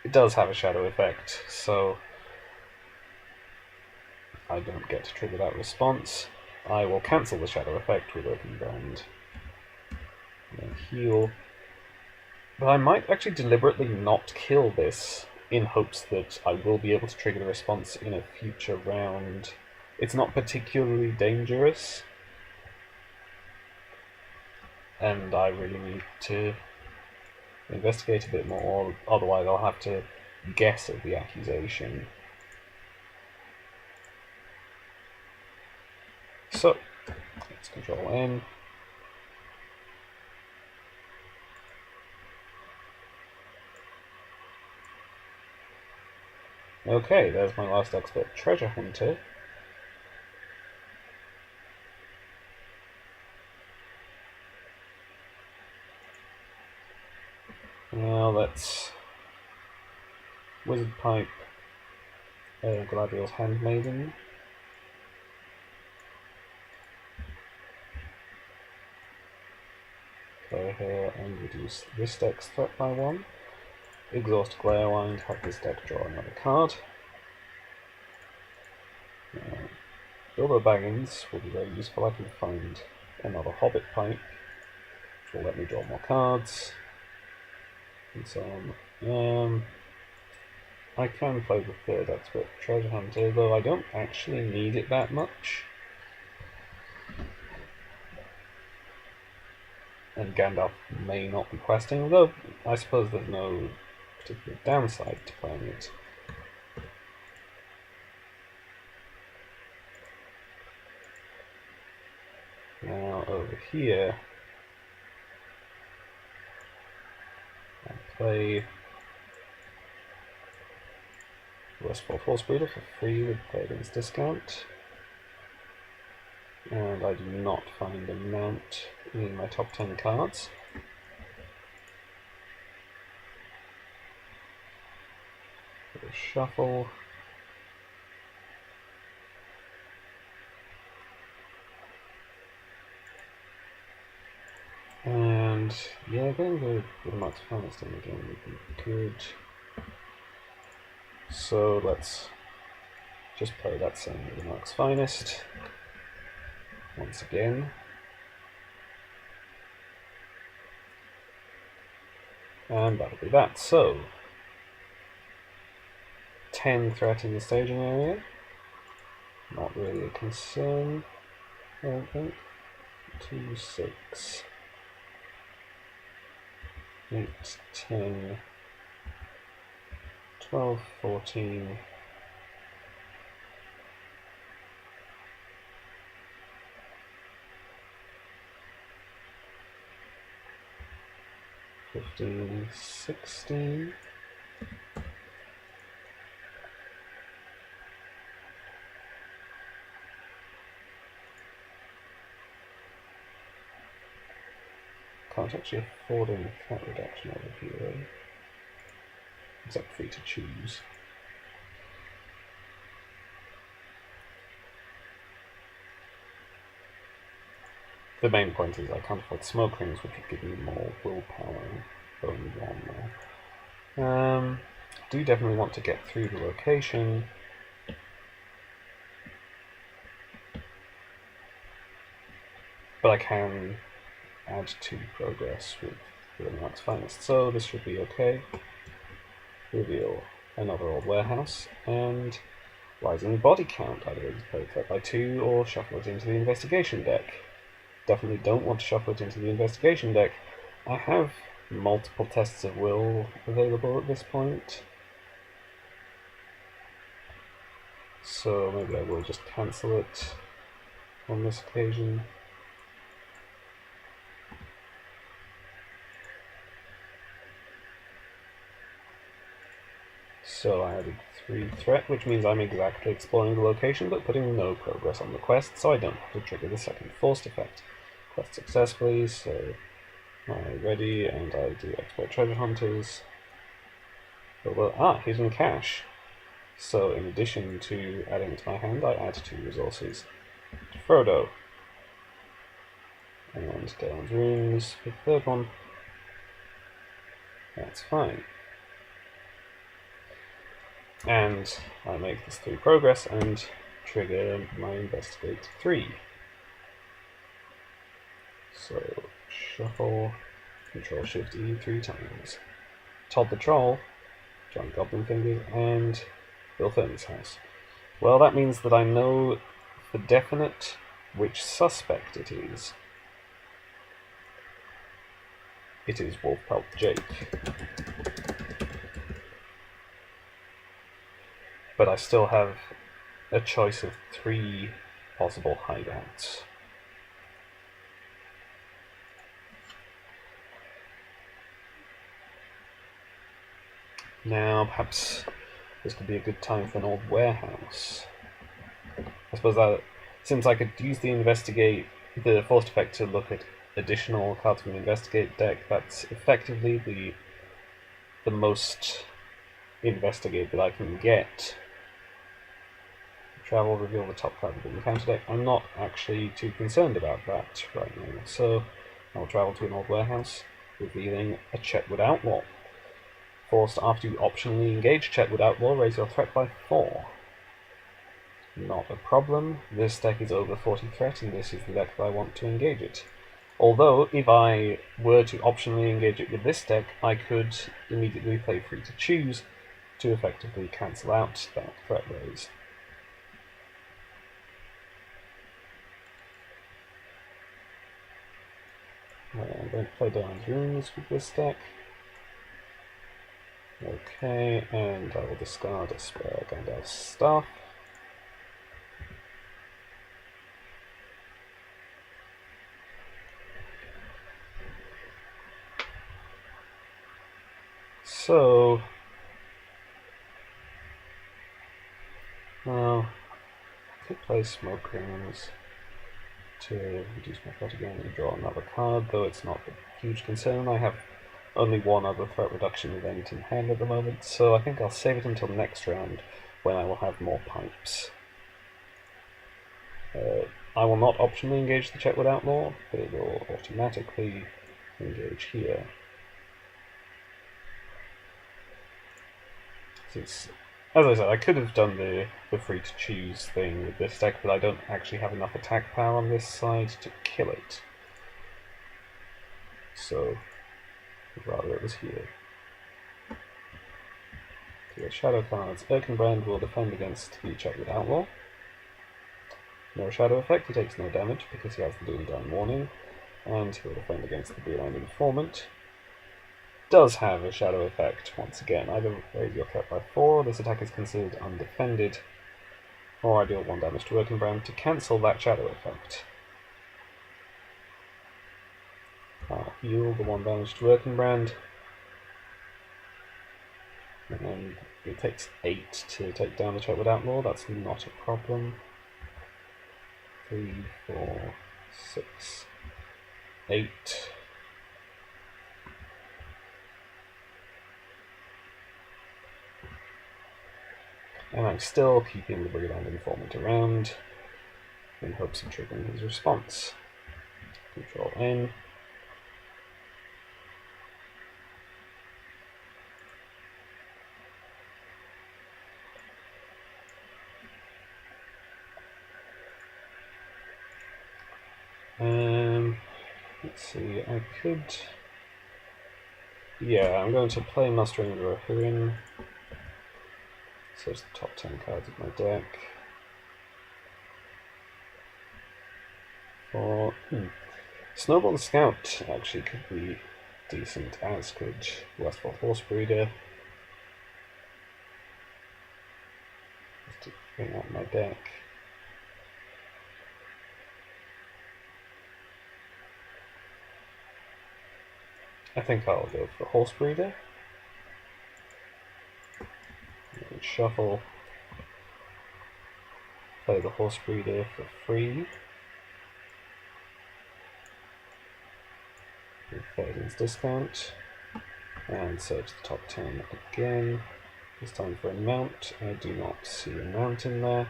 Speaker 1: It does have a shadow effect, so I don't get to trigger that response. I will cancel the shadow effect with Erkenbrand and heal. But I might actually deliberately not kill this in hopes that I will be able to trigger the response in a future round. It's not particularly dangerous, and I really need to investigate a bit more, otherwise I'll have to guess at the accusation. So, let's Control N. Okay, there's my last Expert Treasure Hunter. Now let's Wizard Pipe Galadriel's Handmaiden. Go here and reduce this deck's threat by 1. Exhaust Glarewind, have this deck draw another card. Bilbo Baggins will be very useful. I can find another Hobbit pipe, which will let me draw more cards, and so on. I can play the third expert treasure hunter, though I don't actually need it that much. And Gandalf may not be questing, although I suppose there's no particular downside to playing it. Now over here, I play Westfall Force Breeder for free with play against discount, and I do not find a mount in my top 10 cards. Shuffle. And yeah, getting the Mark's Finest in again would be good. So let's just play that same with the Mark's Finest once again. And that'll be that. So 10 threat in the staging area. Not really a concern, I don't think. 2, 6, 8, 10, 12, 14, 15, 16. Can't actually afford any cat reduction over here, except free to choose. The main point is I can't afford smoke rings, which would give me more willpower. Only one more. Do definitely want to get through the location. But I can add 2 progress with the Mark's Finest, so this should be okay. Reveal another old warehouse, and rising body count. Either play threat by 2 or shuffle it into the investigation deck. Definitely don't want to shuffle it into the investigation deck. I have multiple tests of will available at this point, so maybe I will just cancel it on this occasion. So I added 3 threat, which means I'm exactly exploring the location but putting no progress on the quest, so I don't have to trigger the second forced effect. Quest successfully, so I ready, and I do expert treasure hunters. Hidden cache. So in addition to adding it to my hand, I add 2 resources to Frodo. And Dalen's runes for the third one. That's fine. And I make this 3 progress and trigger my investigate 3. So shuffle, Control Shift E 3 times. Todd the Troll, John Goblin Fingers, and Bill Ferny's house. Well, that means that I know for definite which suspect it is. It is Wolfpelt Jake. But I still have a choice of 3 possible hideouts. Now, perhaps this could be a good time for an old warehouse. I suppose that since I could use the forced effect to look at additional cards from the investigate deck, that's effectively the most investigate that I can get. Travel, reveal the top card of the encounter deck. I'm not actually too concerned about that right now, so I'll travel to an old warehouse, revealing a Chetwood Outlaw. Forced after you optionally engage Chetwood Outlaw, raise your threat by 4. not a problem. This deck is over 40 threat, and this is the deck that I want to engage it. Although, if I were to optionally engage it with this deck, I could immediately play Free to Choose to effectively cancel out that threat raise. I'm going to play Darn's Runes with this deck. Okay, and I will discard a spare Gandalf's Staff. So, well, I could play Smoke Rings to reduce my threat again and draw another card, though it's not a huge concern. I have only one other threat reduction event in hand at the moment, so I think I'll save it until next round when I will have more pipes. I will not optionally engage the Chetwood Outlaw, but it will automatically engage here. Since, as I said, I could have done the free to choose thing with this deck, but I don't actually have enough attack power on this side to kill it. So, I'd rather it was here. So shadow cards. Erkenbrand will defend against the Chetwood Outlaw. No shadow effect, he takes no damage because he has the Doomdown Warning, and he will defend against the Blue-Line Informant. Does have a shadow effect once again. Either raise your threat by 4, this attack is considered undefended, or I deal 1 damage to Erkenbrand to cancel that shadow effect. I'll heal the 1 damage to Erkenbrand, and it takes 8 to take down the Chetwood Outlaw, that's not a problem. 3, 4, 6, 8. And I'm still keeping the Blue-Line Informant around in hopes of triggering his response. Control N. Let's see, I could... Yeah, I'm going to play Mustering the Rohirrim. So it's the top 10 cards of my deck. For... Snowball the Scout actually could be decent, as could Westfall Horsebreeder. Just to bring out my deck. I think I'll go for Horsebreeder. And shuffle. Play the Horsebreeder for free. With Faden's discount. And search the top 10 again. This time for a mount. I do not see a mount in there.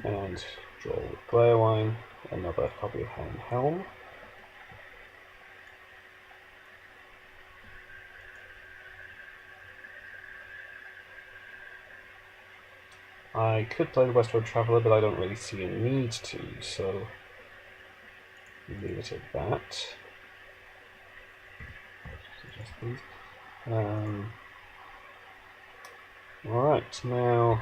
Speaker 1: And draw with Glare-Wine. Another copy of Helm. I could play the Westward Traveller, but I don't really see a need to, so leave it at that. Alright, now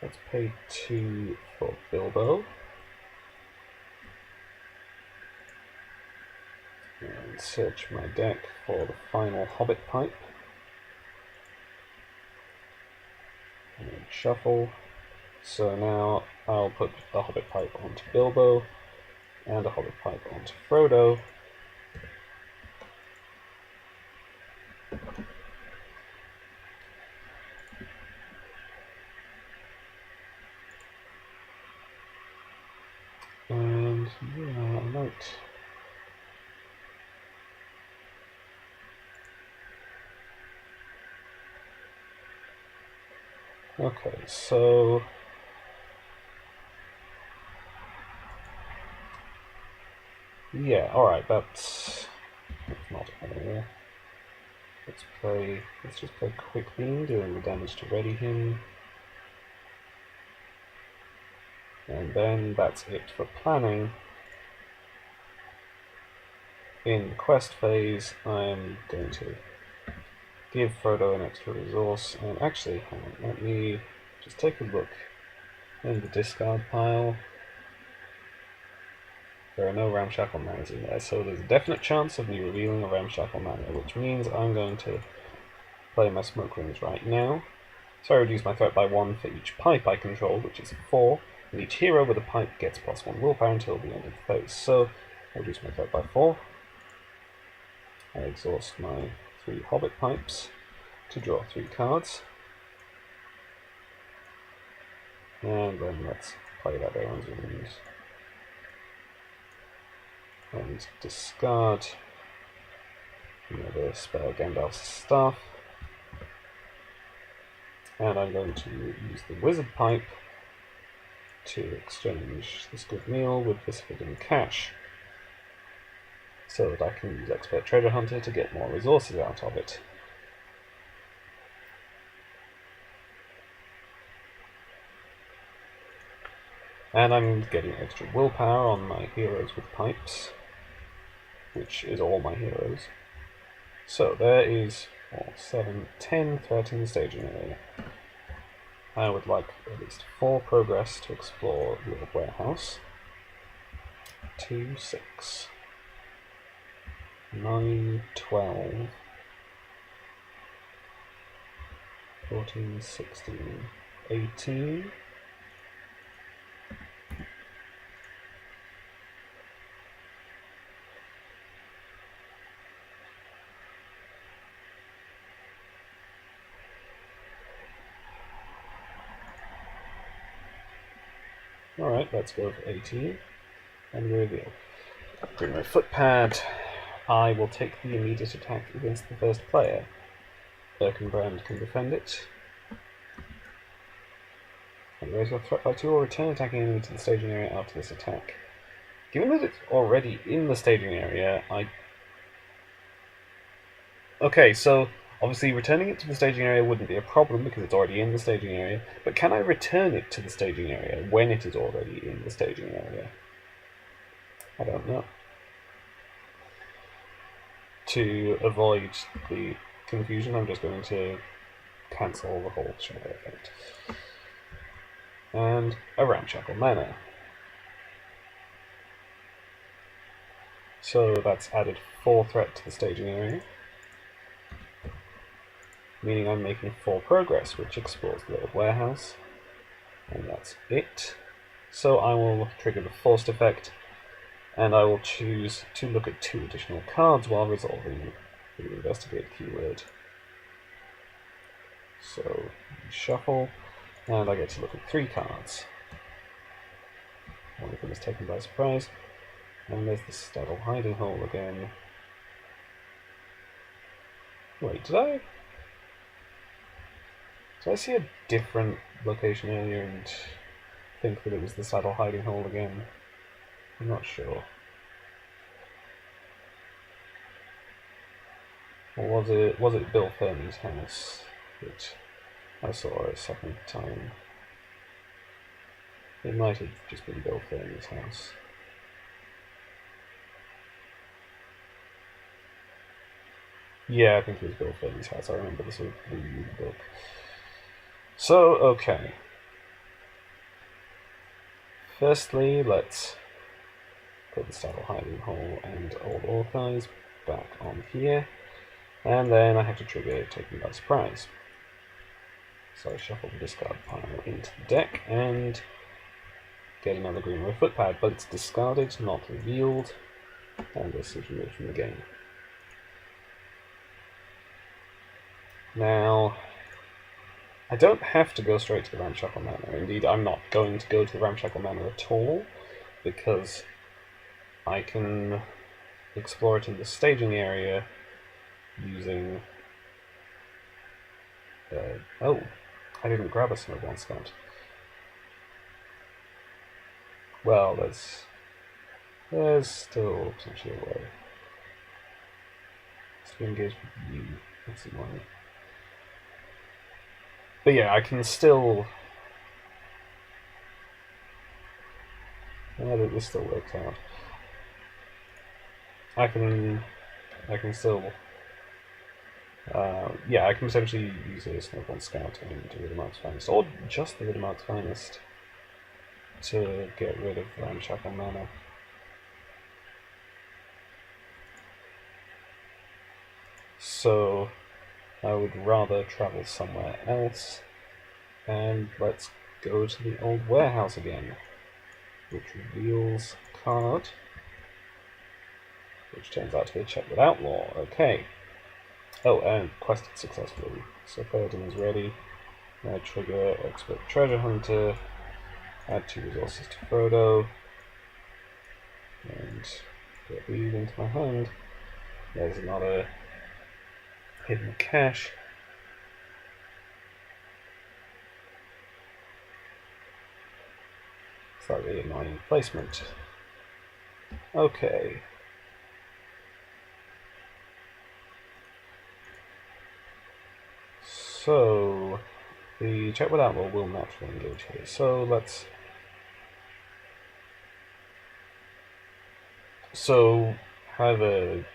Speaker 1: let's pay 2 for Bilbo. And search my deck for the final Hobbit Pipe. And shuffle. So now I'll put the Hobbit Pipe onto Bilbo, and a Hobbit Pipe onto Frodo. And yeah, I might... Okay, so... Yeah, alright, that's not all. Let's just play Quick Beam, doing the damage to ready him. And then that's it for planning. In the quest phase, I'm going to give Frodo an extra resource, and actually, hang on, let me just take a look in the discard pile. There are no Ramshackle Manas in there, so there's a definite chance of me revealing a Ramshackle Mana, which means I'm going to play my Smoke Rings right now. So I reduce my threat by 1 for each pipe I control, which is 4, and each hero with a pipe gets +1 willpower until the end of the phase. So I reduce my threat by 4. I exhaust my 3 Hobbit pipes to draw 3 cards. And then let's play that Aaron's Wounds. And discard the spell Gandalf's Staff. And I'm going to use the Wizard Pipe to exchange this good meal with this hidden cash, so that I can use Expert Treasure Hunter to get more resources out of it. And I'm getting extra willpower on my heroes with pipes, which is all my heroes. So there is 4, 7, 10 threat in the staging area. I would like at least 4 progress to explore the old warehouse. 2, 6, 9, 12, 14, 16, 18. Alright, let's go for 18 and reveal. Bring my footpad. I will take the immediate attack against the first player. Birkenbrand can defend it. And raise your threat by 2 or return attacking enemy to the staging area after this attack. Given that it's already in the staging area, Okay, so obviously returning it to the staging area wouldn't be a problem because it's already in the staging area, but can I return it to the staging area when it is already in the staging area? I don't know. To avoid the confusion, I'm just going to cancel the whole shadow effect. And a Ramshackle Mana. So that's added 4 threat to the staging area, meaning I'm making 4 progress, which explores the old warehouse, and that's it. So I will trigger the forced effect, and I will choose to look at 2 additional cards while resolving the investigate keyword. So shuffle, and I get to look at 3 cards. One of them is taken by surprise, and there's the Staddle hiding hole again. Wait, did I see a different location earlier and think that it was the Saddle hiding hole again? I'm not sure. Or was it Bill Ferny's house that I saw a second time? It might have just been Bill Ferny's house. Yeah, I think it was Bill Ferny's house. I remember this was the book. So, okay. Firstly, let's put the Staddle hiding hole and Old Orc Eyes back on here. And then I have to trigger Taken by Surprise. So I shuffle the discard pile into the deck and get another green red footpad, but it's discarded, not revealed, and this is removed from the game. Now, I don't have to go straight to the Ramshackle Manor. Indeed, I'm not going to go to the Ramshackle Manor at all, because I can explore it in the staging area using... oh, I didn't grab a Snowball Scout. Well, there's still potentially a way. Let's be engaged with you. That's annoying. But yeah, I can still... Now that this still works out. I can still... yeah, I can potentially use a Snowball Scout and the Riddermark's Finest, or just the Riddermark's Finest, to get rid of Ramshackle Manor. So I would rather travel somewhere else, and let's go to the old warehouse again, which reveals card, which turns out to be a check with Outlaw. Okay. Oh, and quested successfully. So Ferdinand is ready. Now trigger Expert Treasure Hunter, add 2 resources to Frodo, and get these into my hand. There's another hidden cache. Slightly annoying placement. Okay. So, the check with Outlaw will naturally engage here. So let's... So, however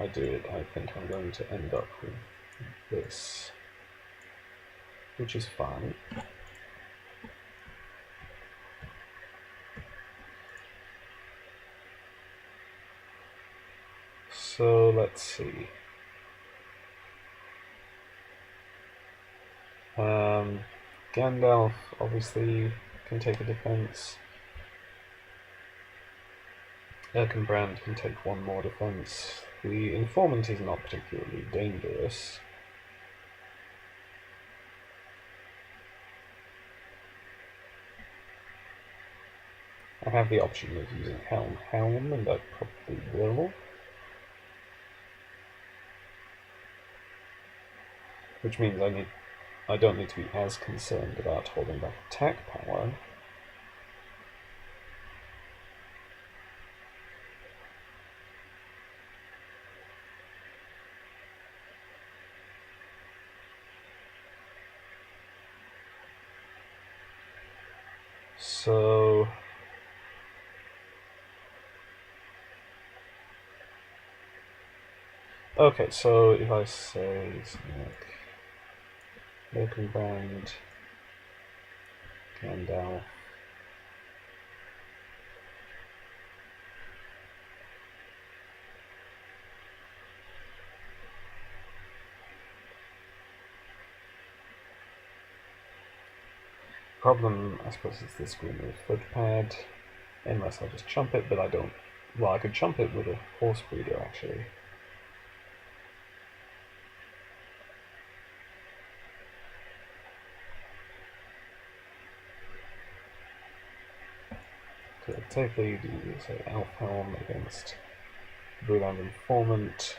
Speaker 1: I do it, I think I'm going to end up with this, which is fine. So let's see. Gandalf obviously can take a defense. Erkenbrand can take 1 more defense. The informant is not particularly dangerous. I have the option of using Helm, and I probably will. Which means I don't need to be as concerned about holding back attack power. So okay, so if I say something like Erkenbrand, Gandalf, problem, I suppose, is this green with footpad, unless I just chump it, but I don't. Well, I could chump it with a horse breeder actually. Could technically do, say, Elf Helm against Bruland Informant.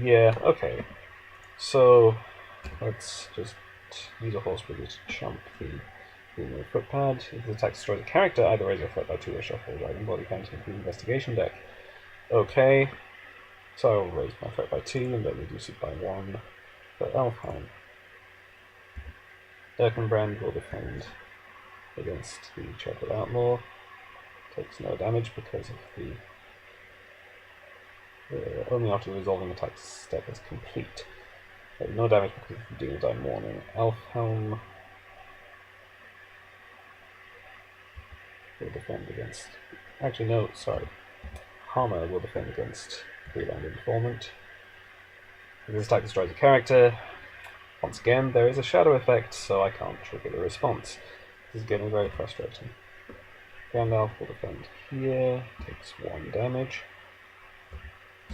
Speaker 1: Yeah, okay. So let's just use a horse breeder to chump the green footpad. If the attack destroys a character, either raise your threat by 2 or shuffle Dragon Body counter into the investigation deck. Okay. So I will raise my threat by 2 and then reduce it by 1 for Elfhelm. Erkenbrand will defend against the check with Outlaw. Takes no damage because of the only after resolving attack step is complete. No damage because of the Doomsday Warning. Elfhelm will defend against... Actually, no, sorry. Hammer will defend against Freeland Informant. If this attack destroys a character, once again, there is a shadow effect, so I can't trigger the response. This is getting very frustrating. Gandalf will defend here, takes 1 damage.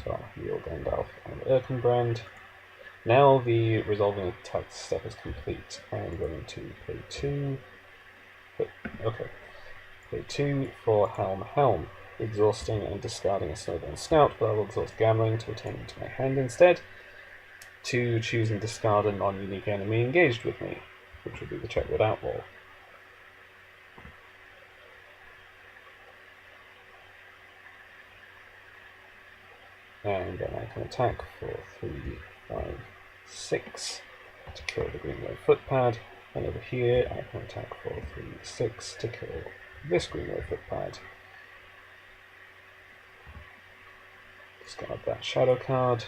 Speaker 1: So I'll heal Gandalf and Erkenbrand. Now the resolving attack step is complete. I'm going to pay 2. Okay. Pay 2 for Helm, exhausting and discarding a Snowbound Scout, but I will exhaust Gambling to return it to my hand instead. to choose and discard a non-unique enemy engaged with me, which would be the check with Outlaw. And then I can attack for 3, 5, 6 to kill the Greenway Footpad, and over here I can attack for 3, 6 to kill this Greenway Footpad. Discard that shadow card,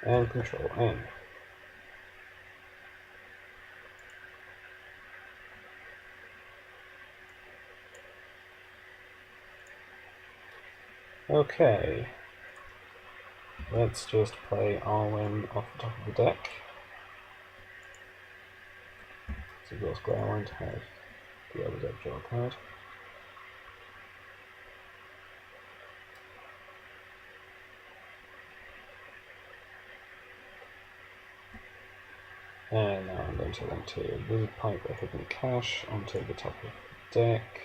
Speaker 1: and Control N. Okay, let's just play Arwen off the top of the deck. So Ghost Growlin to have the other deck draw card. And now I'm going to enter Wizard Pipe a Hidden Cache onto the top of the deck,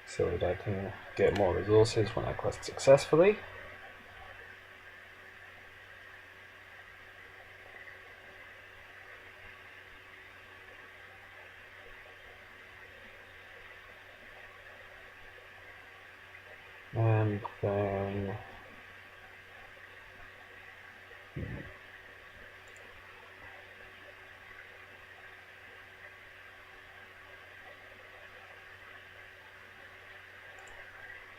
Speaker 1: so that I can get more resources when I quest successfully. And then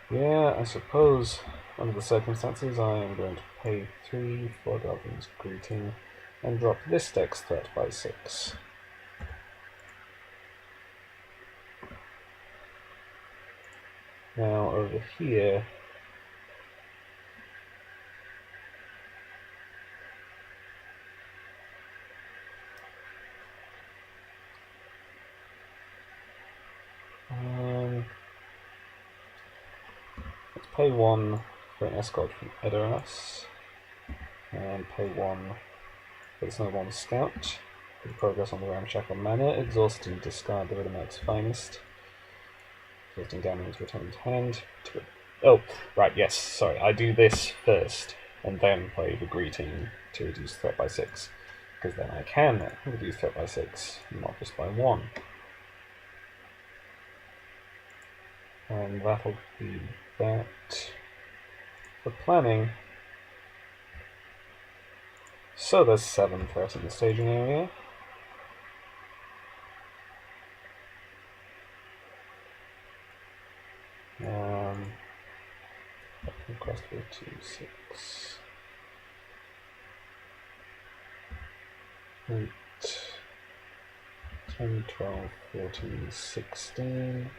Speaker 1: yeah, I suppose under the circumstances I am going to pay 3 for Goblin's Greeting and drop this deck's threat by 6. Now over here, let's pay 1 for an escort from Edoras, and pay 1 for the Snowborn Scout. Good progress on the Ramshackle Manor, exhaust and discard the Riddermouth's Finest. Exhausting Gammon's returned hand. Oh, right, yes, sorry, I do this first, and then play the Greeting to reduce threat by 6, because then I can reduce threat by 6, not just by 1. And that'll be that for planning. So there's 7 threat in the staging area. Request 4, 2, 6, 8, 10, 12, 14, 16.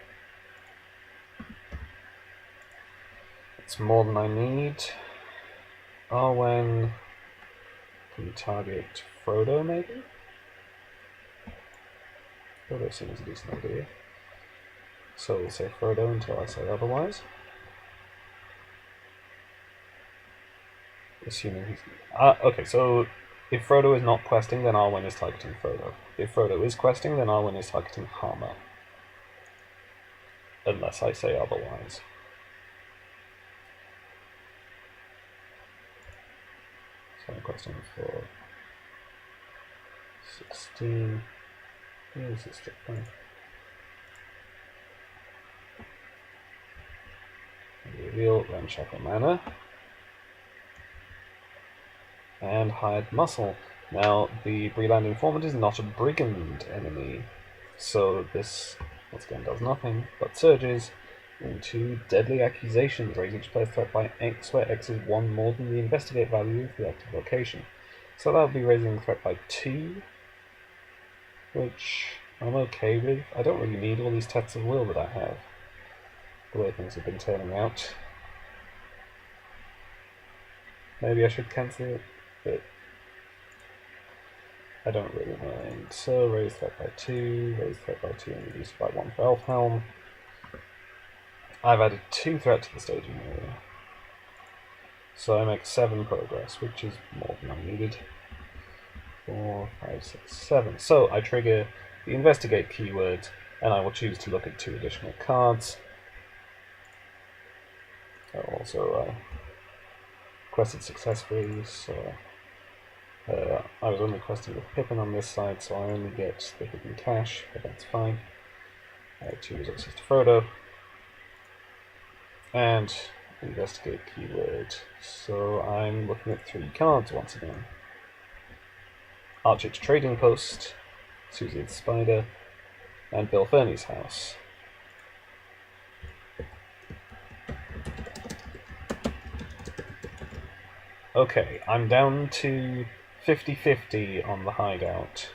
Speaker 1: It's more than I need. Arwen can target Frodo, maybe? Frodo seems a decent idea. So we'll say Frodo until I say otherwise. Assuming he's... okay, so if Frodo is not questing, then Arwen is targeting Frodo. If Frodo is questing, then Arwen is targeting Harmer. Unless I say otherwise. So I'm questing for 16. Yeah, this is stick fine. Reveal Ramshackle Manor. And Hired Muscle. Now, the Breland Informant is not a brigand enemy, so this, once again, does nothing, but surges into Deadly Accusations, raise each player's threat by X, where X is 1 more than the investigate value of the active location. So that would be raising the threat by 2, which I'm okay with. I don't really need all these tests of will that I have, the way things have been turning out. Maybe I should cancel it, but I don't really mind. So raise threat by 2, raise threat by 2 and reduce by 1 for Elfhelm. I've added 2 threat to the staging area. So I make 7 progress, which is more than I needed. 4, 5, 6, 7. So I trigger the investigate keyword, and I will choose to look at 2 additional cards. Or Also, quested successfully, so I was only questing with Pippin on this side, so I only get the hidden cache, but that's fine. 2 resources to Frodo. And investigate keyword. So I'm looking at 3 cards once again. Archit's Trading Post, Susie the Spider, and Bill Fernie's house. Okay, I'm down to 50-50 on the hideout.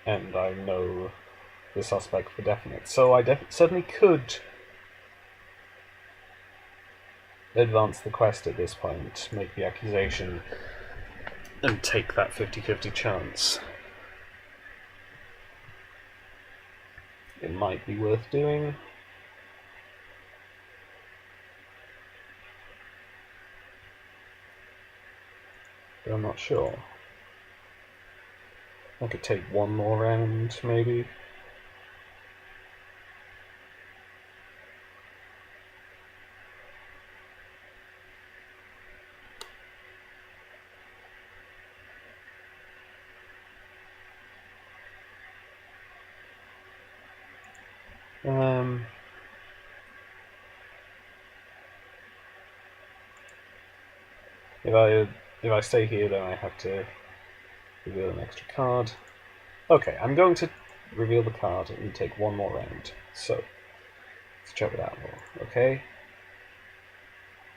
Speaker 1: And I know the suspect for definite. So I certainly could advance the quest at this point, make the accusation, and take that 50-50 chance. It might be worth doing. But I'm not sure. I could take one more round, maybe. If I stay here, then I have to reveal an extra card. Okay, I'm going to reveal the card and take one more round. So, let's check with Outlaw. Okay.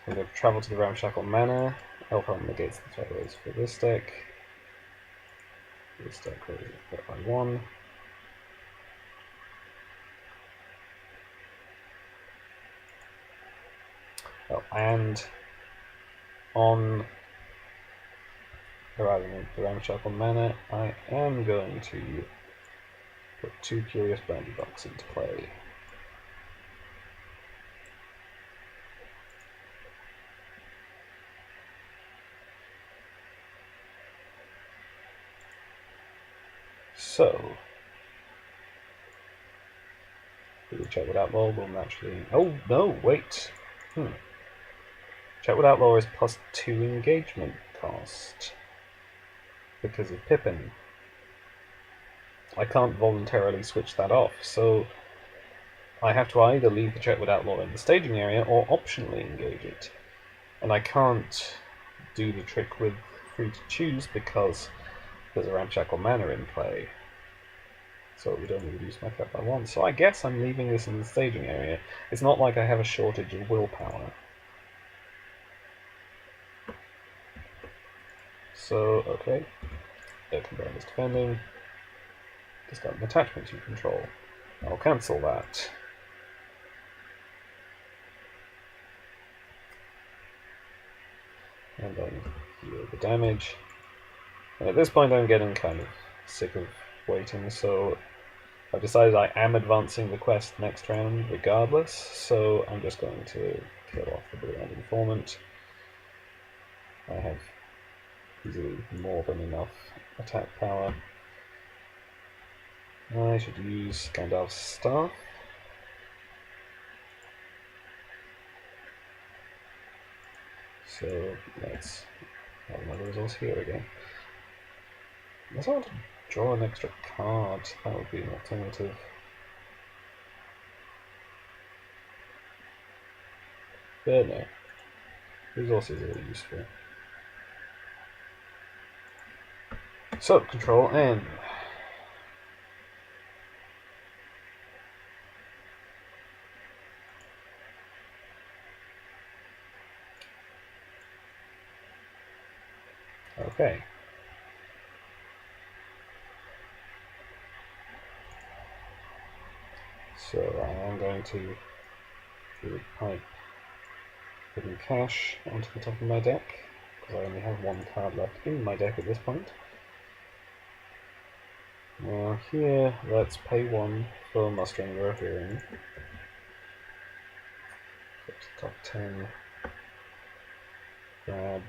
Speaker 1: I'm going to travel to the Ramshackle Manor. Elfhelm negates the threat raise for this deck. This deck raises it by 1. Oh, and on arriving at the Ramshackle Manor, I am going to put 2 Curious Brandy Box into play. So, we check with Outlaw will naturally. Oh no, wait. Check with Outlaw is plus 2 engagement cost because of Pippin. I can't voluntarily switch that off, so I have to either leave the check with Outlaw in the staging area or optionally engage it. And I can't do the trick with free to choose because there's a Ramshackle Manor in play. So it would only reduce my threat by 1. So I guess I'm leaving this in the staging area. It's not like I have a shortage of willpower. So, okay. Earthenbrand is defending. Discard an attachment you control. I'll cancel that. And then heal the damage. And at this point I'm getting kind of sick of waiting, so I've decided I am advancing the quest next round regardless, so I'm just going to kill off the Blue-Eyed Informant. I have easily more than enough attack power. I should use Gandalf's Staff. So let's have another resource here again. Unless I want to draw an extra card, that would be an alternative. But no, resources are useful. So, Control N. Okay. So I am going to pipe hidden cache onto the top of my deck, because I only have 1 card left in my deck at this point. Now here, let's pay 1 for mustering the Rohirrim. Go to the top 10. Grab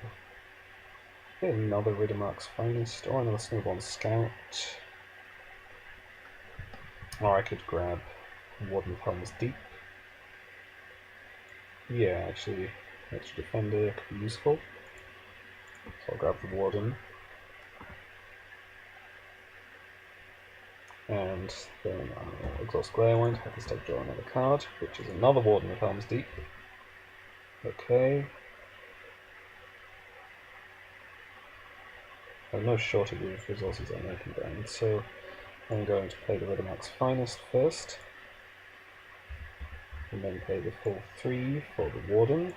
Speaker 1: another Riddermark's Finest, or another Snowborn Scout. Or I could grab Warden Helm's Deep. Yeah, actually, extra defender could be useful. So I'll grab the Warden. And then I'll exhaust Glare Wand, have this deck draw another card, which is another Warden of Helm's Deep. Okay. I have no shortage of resources on open ground, so I'm going to play the Riddermark's Finest first, and then play the full 3 for the Warden.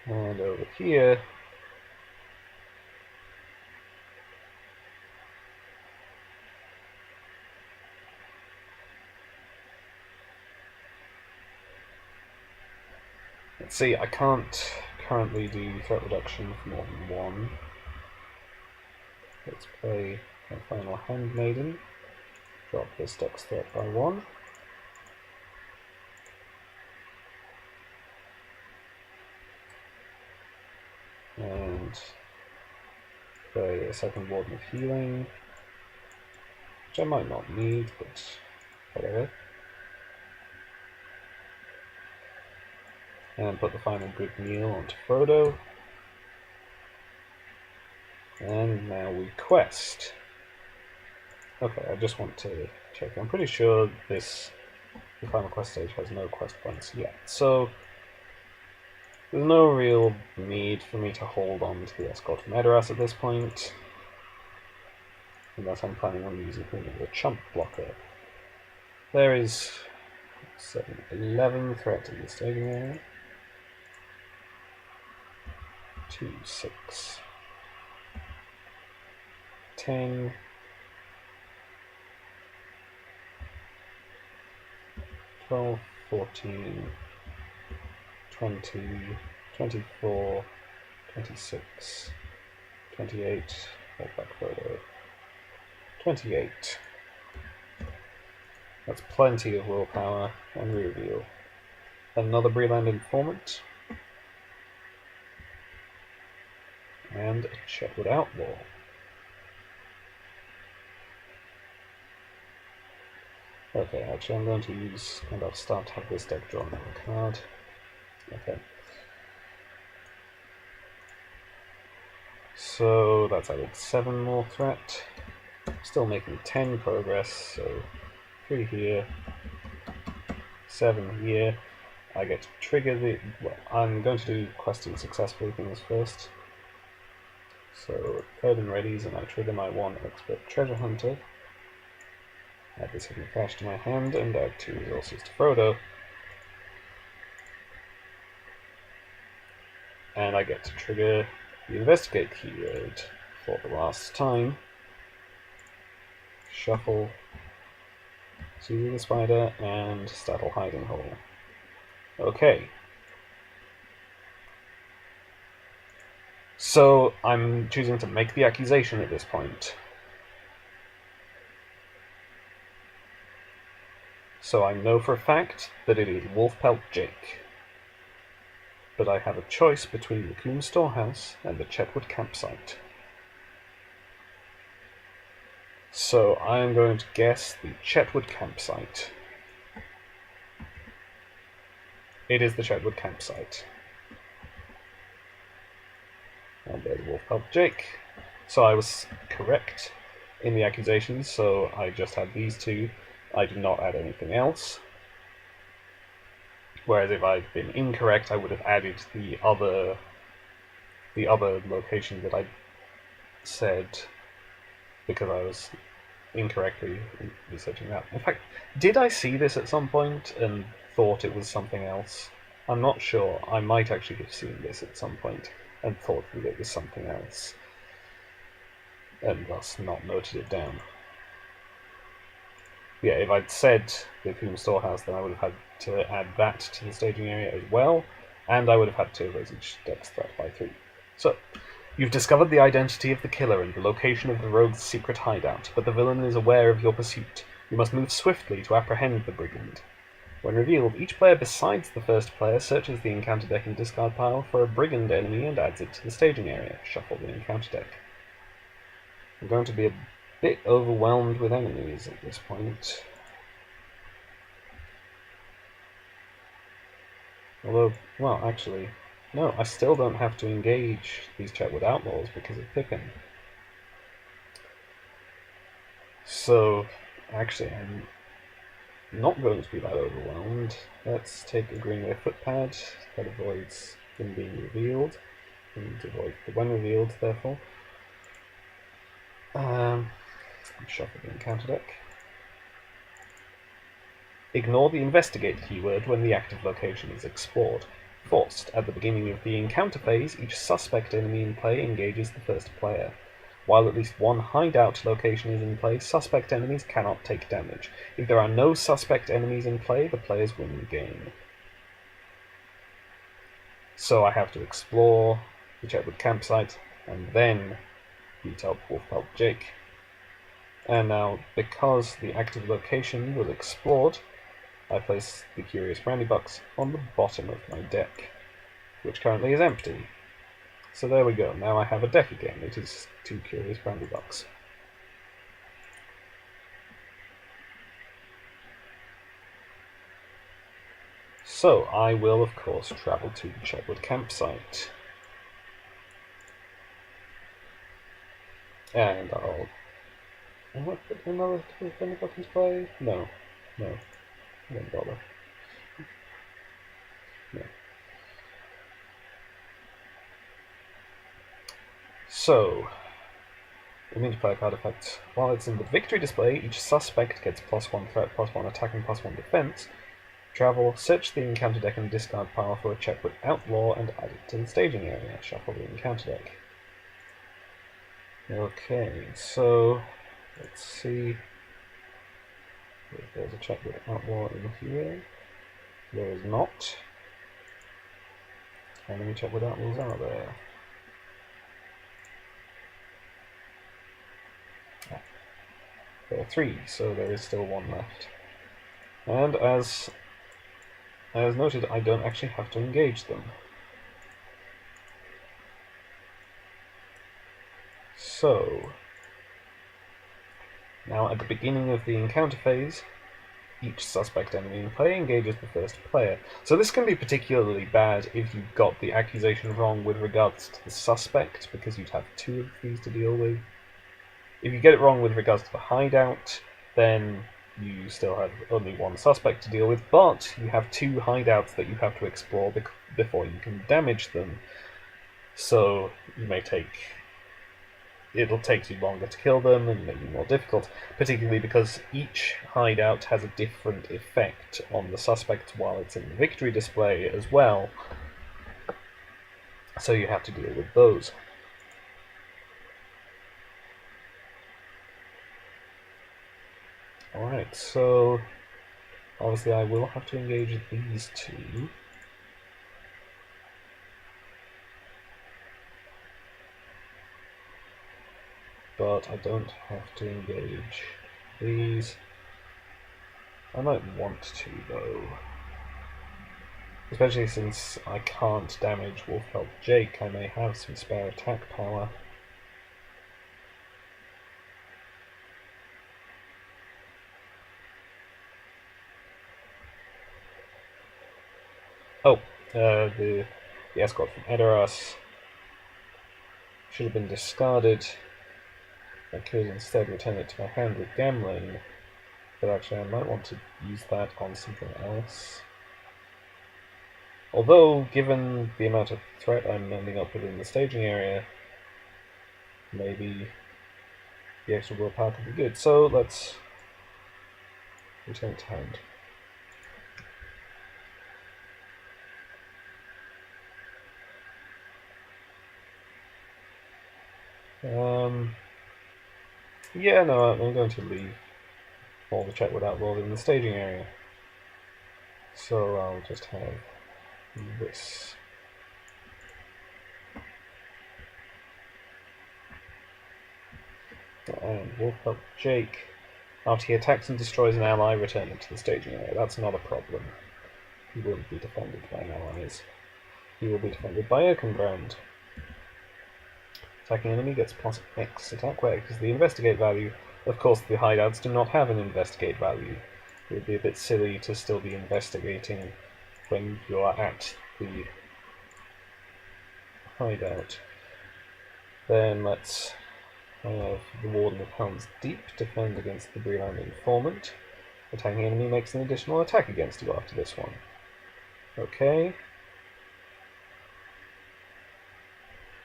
Speaker 1: And over here, let's see, I can't currently do threat reduction for more than 1. Let's play a final Handmaiden, drop this deck's threat by 1. And play a second Warden of Healing, which I might not need, but whatever. And put the final Good Meal onto Frodo. And now we quest. Okay, I just want to check. I'm pretty sure the final quest stage has no quest points yet, so there's no real need for me to hold on to the Escort from Edoras at this point, unless I'm planning on using a chump blocker. There is 11 threat in the staging area. 2, 6, 10, 12, 14, 20, 24, 26, 28, hold back photo, 28. That's plenty of willpower, and we reveal another Breland Informant, and a Chetwood Outlaw. Okay, actually I'm going to use, and I'll start to have this deck draw another card. Okay. So that's added 7 more threat. Still making 10 progress, so 3 here, 7 here. I get to trigger the... well, I'm going to do questing successfully things first. So, Code and Readies, and I trigger my 1 Expert Treasure Hunter. Add this hidden cash to my hand, and add 2 resources to Frodo. And I get to trigger the Investigate keyword for the last time. Shuffle, Susie the Spider, and Startle Hiding Hole. Okay. So I'm choosing to make the accusation at this point. So I know for a fact that it is Wolfpelt Jake. But I have a choice between the Coombe Storehouse and the Chetwood Campsite. So I am going to guess the Chetwood Campsite. It is the Chetwood Campsite. And there's Wolfpelt Jake. So I was correct in the accusations, so I just had these 2. I did not add anything else. Whereas if I'd been incorrect, I would have added the other location that I said, because I was incorrectly researching that. In fact, did I see this at some point and thought it was something else? I'm not sure. I might actually have seen this at some point and thought that it was something else, and thus not noted it down. Yeah, if I'd said the Coombe Storehouse, then I would have had to add that to the staging area as well, and I would have had to raise each deck's threat by 3. So, you've discovered the identity of the killer and the location of the rogue's secret hideout, but the villain is aware of your pursuit. You must move swiftly to apprehend the brigand. When revealed, each player besides the first player searches the encounter deck and discard pile for a brigand enemy and adds it to the staging area. Shuffle the encounter deck. I'm going to be a bit overwhelmed with enemies at this point. Although, well, actually, no, I still don't have to engage these Chetwood Outlaws because of Pippin. So, actually, I'm not going to be that overwhelmed. Let's take a Greenway Footpad. That avoids them being revealed. And avoid the when revealed, therefore. Shuffle the encounter deck. Ignore the investigate keyword when the active location is explored. Forced. At the beginning of the encounter phase, each suspect enemy in play engages the first player. While at least one hideout location is in play, suspect enemies cannot take damage. If there are no suspect enemies in play, the players win the game. So I have to explore the Chetwood campsite, and then beat up Wolfpelt Jake. And now, because the active location was explored, I place the Curious Brandybucks on the bottom of my deck, which currently is empty. So there we go, now I have a deck again. It is 2 Curious Brandybucks. So I will, of course, travel to the Chetwood campsite. And I'll... Am I putting another Brandybuck into play? No. I don't bother. No. So, immune to player card effect. While it's in the victory display, each suspect gets +1 threat, +1 attack, and +1 defense. Travel, search the encounter deck and discard power for a Chetwood Outlaw and add it to the staging area. Shuffle the encounter deck. Okay, so let's see if there's a Chetwood Outlaw in here. There is not. How many Chetwood Outlaws are there? There are 3, so there is still 1 left. And as noted, I don't actually have to engage them. So, now at the beginning of the encounter phase, each suspect enemy in play engages the first player. So this can be particularly bad if you've got the accusation wrong with regards to the suspect, because you'd have 2 of these to deal with. If you get it wrong with regards to the hideout, then you still have only 1 suspect to deal with, but you have 2 hideouts that you have to explore before you can damage them. So it'll take you longer to kill them and make it more difficult, particularly because each hideout has a different effect on the suspect while it's in the victory display as well. So you have to deal with those. Alright, so obviously I will have to engage these 2. But I don't have to engage these. I might want to, though. Especially since I can't damage Wolfpelt Jake, I may have some spare attack power. Oh, the escort from Edoras should have been discarded. I could instead return it to my hand with Gambling, but actually I might want to use that on something else. Although, given the amount of threat I'm ending up with in the staging area, maybe the extra willpower could be good. So let's return it to hand. Yeah, no, I'm going to leave all the Chetwood Outlaws in the staging area. So I'll just have this. And Wolfpelt Jake After he attacks and destroys an ally, return it to the staging area. That's not a problem. He won't be defended by allies. He will be defended by Erkenbrand. Attacking enemy gets plus X attack. Where? Because the investigate value. Of course, the hideouts do not have an investigate value. It would be a bit silly to still be investigating when you are at the hideout. Then let's have the Warden of Helm's Deep defend against the Breland Informant. Attacking enemy makes an additional attack against you after this one. Okay.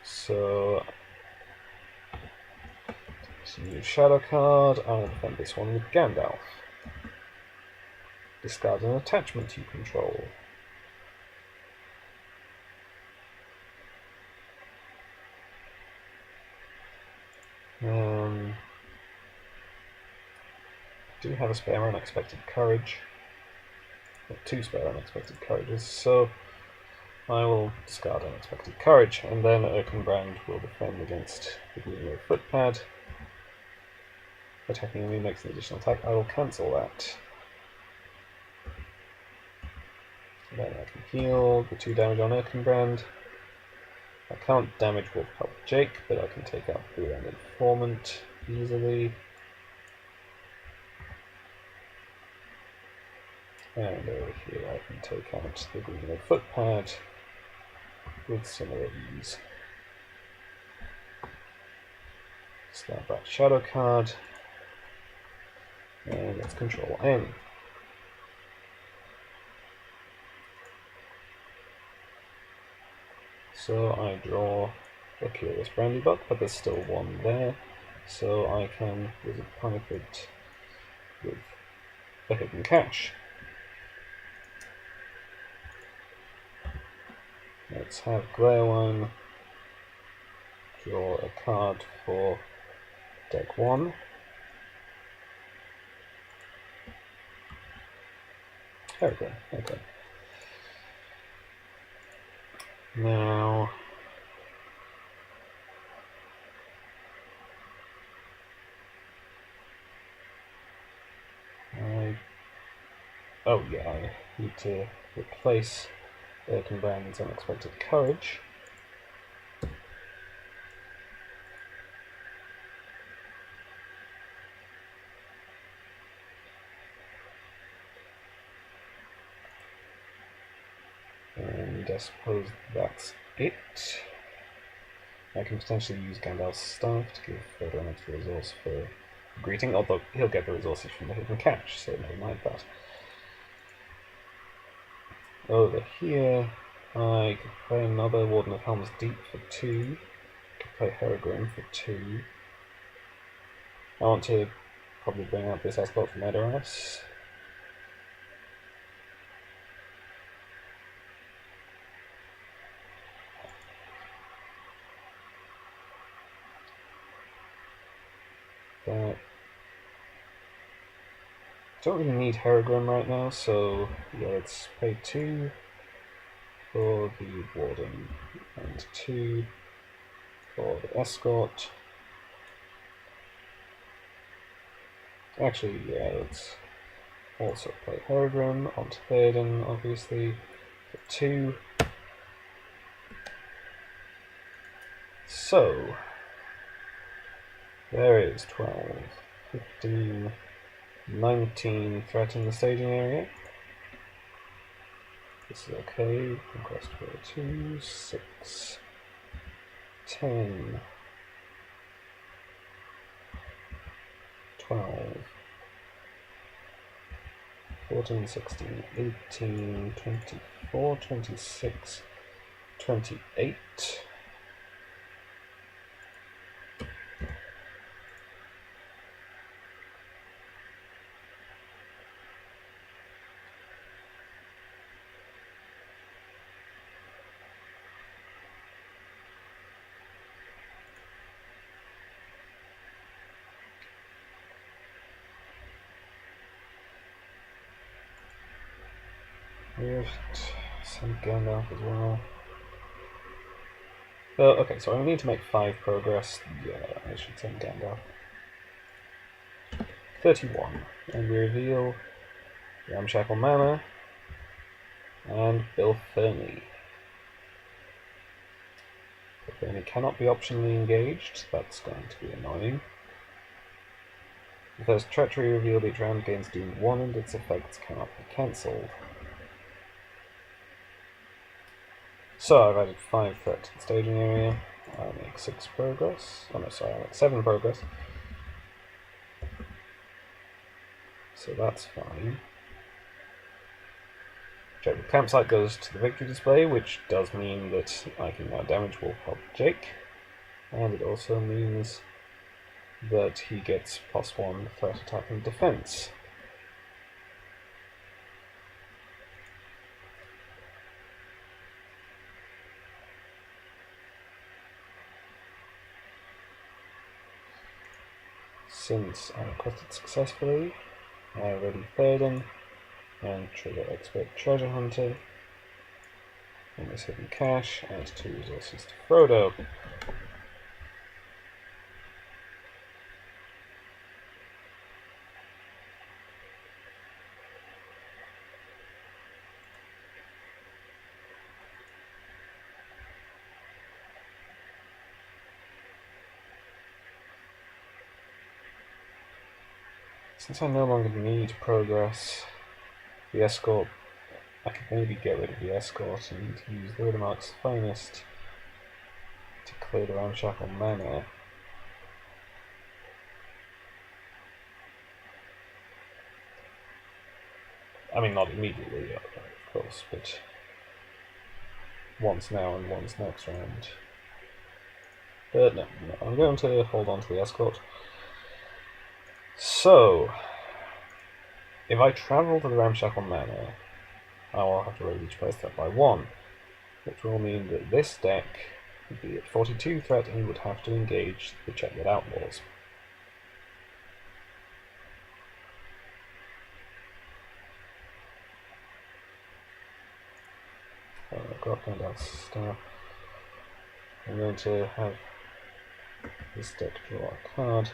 Speaker 1: So, new shadow card. I'll defend this one with Gandalf. Discard an attachment you control. Do have a spare unexpected courage. Or 2 spare unexpected courages, so I will discard unexpected courage, and then Erkenbrand will defend against the Green Footpad. Attacking enemy makes an additional attack. I will cancel that. Then I can heal the 2 damage on Erkenbrand. I can't damage Wolf Help Jake, but I can take out the Breland Informant easily. And over here I can take out the Green Footpad with similar ease. Discard that shadow card. And let's control N. So I draw a Curious Brandybuck, but there's still one there. So I can Wizard Pipe it with a Hidden Cache. Let's have Glareone draw a card for deck 1. There we go, okay. Now, oh yeah, I need to replace Erkenbrand's Unexpected Courage. And I suppose that's it. I can potentially use Gandalf's staff to give further an extra resource for greeting, although he'll get the resources from the Hidden Cache, so never mind that. Over here, I could play another Warden of Helm's Deep for 2. Could play Herogrim for 2. I want to probably bring out this Escort from Edoras. But don't really need Herogrim right now, so yeah, let's pay 2 for the Warden and 2 for the Escort. Actually, yeah, let's also play Herogrim onto Theoden, obviously, for 2. So, there is 12, 15, 19 threaten the staging area. This is okay. Conquest for 2, 6, 10, 12, 14, 16, 18, 24, 26, 28. Send Gandalf as well. Okay, so I need to make 5 progress. Yeah, I should send Gandalf. 31. And we reveal Ramshackle Manor and Bilferny. Bilferny cannot be optionally engaged, that's going to be annoying. The first treachery revealed each round gains Doom 1 and its effects cannot be cancelled. So I've added 5 threat to the staging area. I'll make 6 progress. Oh no, sorry, I'll make 7 progress. So that's fine. Check the campsite goes to the victory display, which does mean that I can now damage Wolf Pup Jake. And it also means that he gets +1 threat, attack, and defense. Since I requested successfully, I ready Théoden and trigger Expert Treasure Hunter. And this hidden cache adds 2 resources to Frodo. Since I no longer need progress, the escort, I could maybe get rid of the escort and use Lordamark's Finest to clear the Ramshackle Manor. I mean, not immediately, of course, but once now and once next round. But no, I'm going to hold on to the escort. So, if I travel to the Ramshackle Manor, I will have to raise each place threat by 1, which will mean that this deck would be at 42 threat and would have to engage the Chetwood Outlaws. Crocodile Staff. I'm going to have this deck draw a card.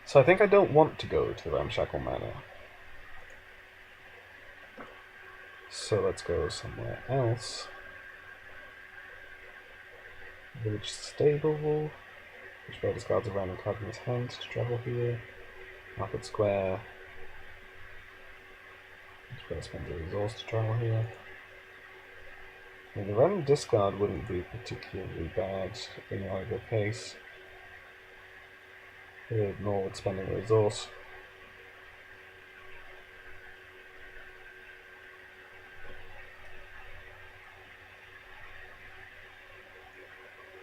Speaker 1: So I think I don't want to go to the Ramshackle Manor. So let's go somewhere else. Village Stable, which player discards a random card in his hand to travel here. Market Square, which player spends a resource to travel here. I mean, the random discard wouldn't be particularly bad in either case. Nor would spending a resource.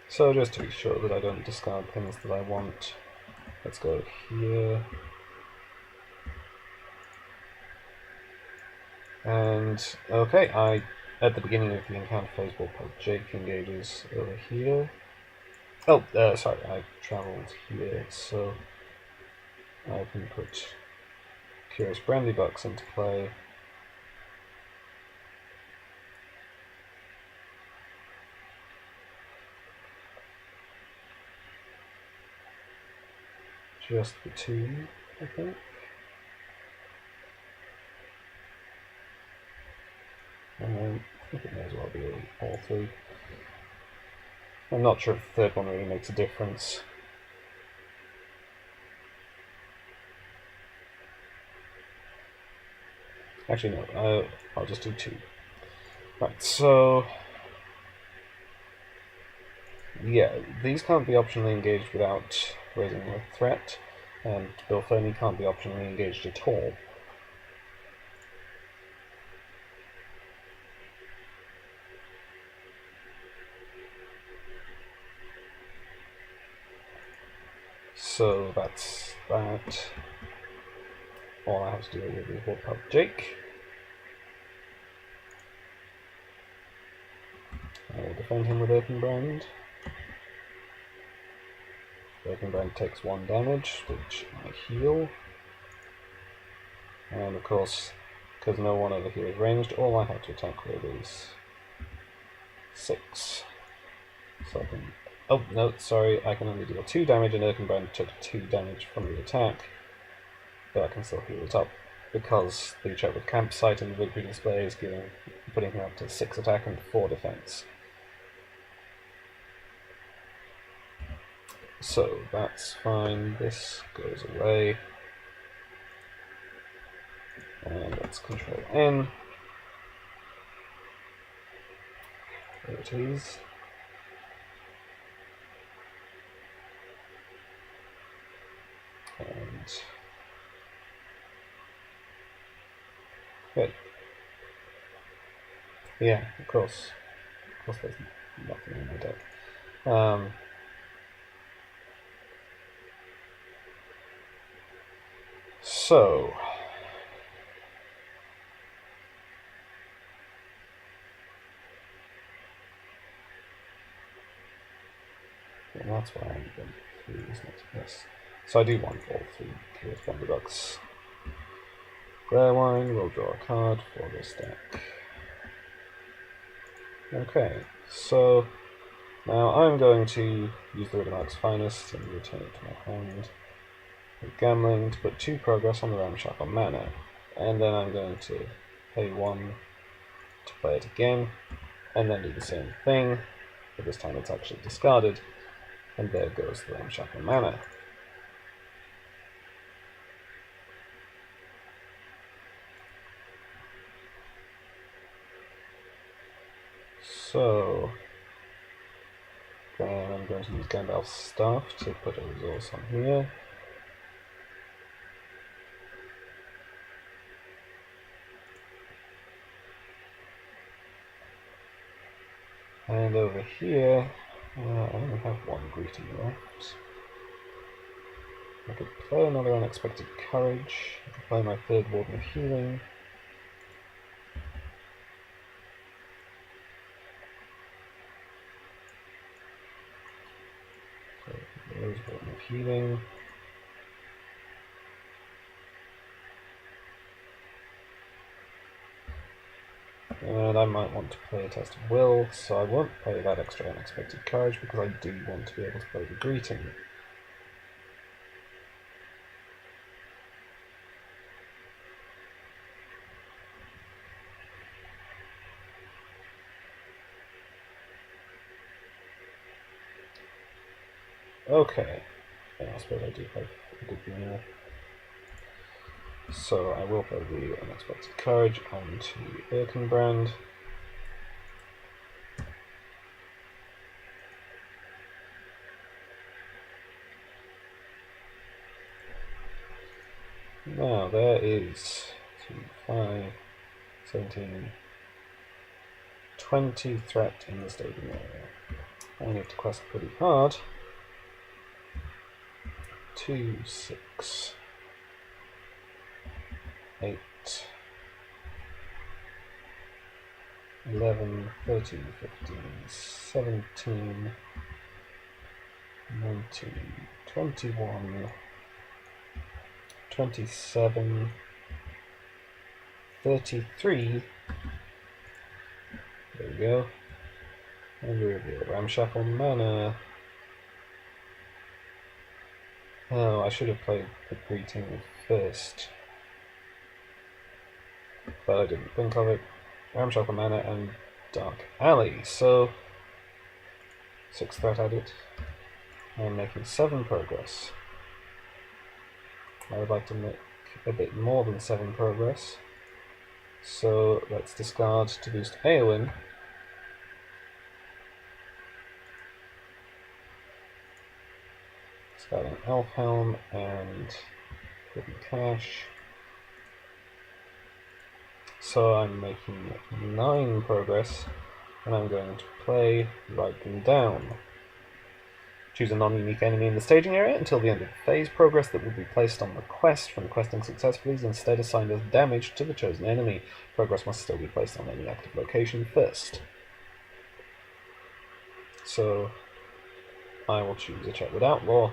Speaker 1: So just to be sure that I don't discard things that I want, let's go here. And okay, at the beginning of the encounter phase, Wolf Pup Jake engages over here. Oh, sorry, I travelled here, so I can put Curious Brandybucks into play. Just the 2, I think. I think it may as well be all 3. I'm not sure if the third one really makes a difference. Actually, no, I'll just do 2. Right, so yeah, these can't be optionally engaged without raising a threat, and Bilferny can't be optionally engaged at all. So that's that. All I have to do is Wolf Pup Jake. I will defend him with Earthenbrand. Earthenbrand takes 1 damage, which I heal. And of course, because no one over here is ranged, all I have to attack with is 6. So I can... Oh, no, sorry, I can only deal 2 damage, and Erkenbrand took 2 damage from the attack. But I can still heal it up, because the check with Campsite and the victory display is putting him up to 6 attack and 4 defense. So that's fine, this goes away. And let's control N. There it is. And good. Yeah, of course there's nothing in my deck. So and that's why I'm going 3, isn't it? Yes. So I do want all 3 Keyword Thunderbucks. Rare Wine, we'll draw a card for this deck. Okay, so now I'm going to use the Riddermark's Finest and return it to my hand with Gambling to put 2 progress on the Ramshackle mana, and then I'm going to pay 1 to play it again, and then do the same thing, but this time it's actually discarded, and there goes the Ramshackle mana. So then I'm going to use Gandalf's Staff to put a resource on here. And over here, I only have 1 greeting left. I could play another Unexpected Courage. I could play my 3rd Warden of Healing. So there's Warden of Healing. And I might want to play a Test of Will, so I won't play that extra Unexpected Courage because I do want to be able to play the Greeting. Okay, yeah, I suppose I do play a good meal. So I will play the Unexpected Courage onto Erkenbrand. Now there is 2, 5, 17, 20 threat in the staging area. I need to quest pretty hard. 2, 6, 8, 11, 13, 15, 17, 19, 21, 27, 33. There we go. And we reveal Ramshackle mana. Oh, I should have played the Greeting first. But I didn't think of it. Ramshackle mana and Dark Alley. So 6 threat added. I'm making 7 progress. I would like to make a bit more than 7 progress. So let's discard to boost Eowyn. Discarding Elfhelm and Hidden Cash. So I'm making 9 progress, and I'm going to play Write Them Down. Choose a non-unique enemy in the staging area until the end of the phase. Progress that will be placed on the quest from questing successfully is instead assigned as damage to the chosen enemy. Progress must still be placed on any active location first. So I will choose a check with Outlaw.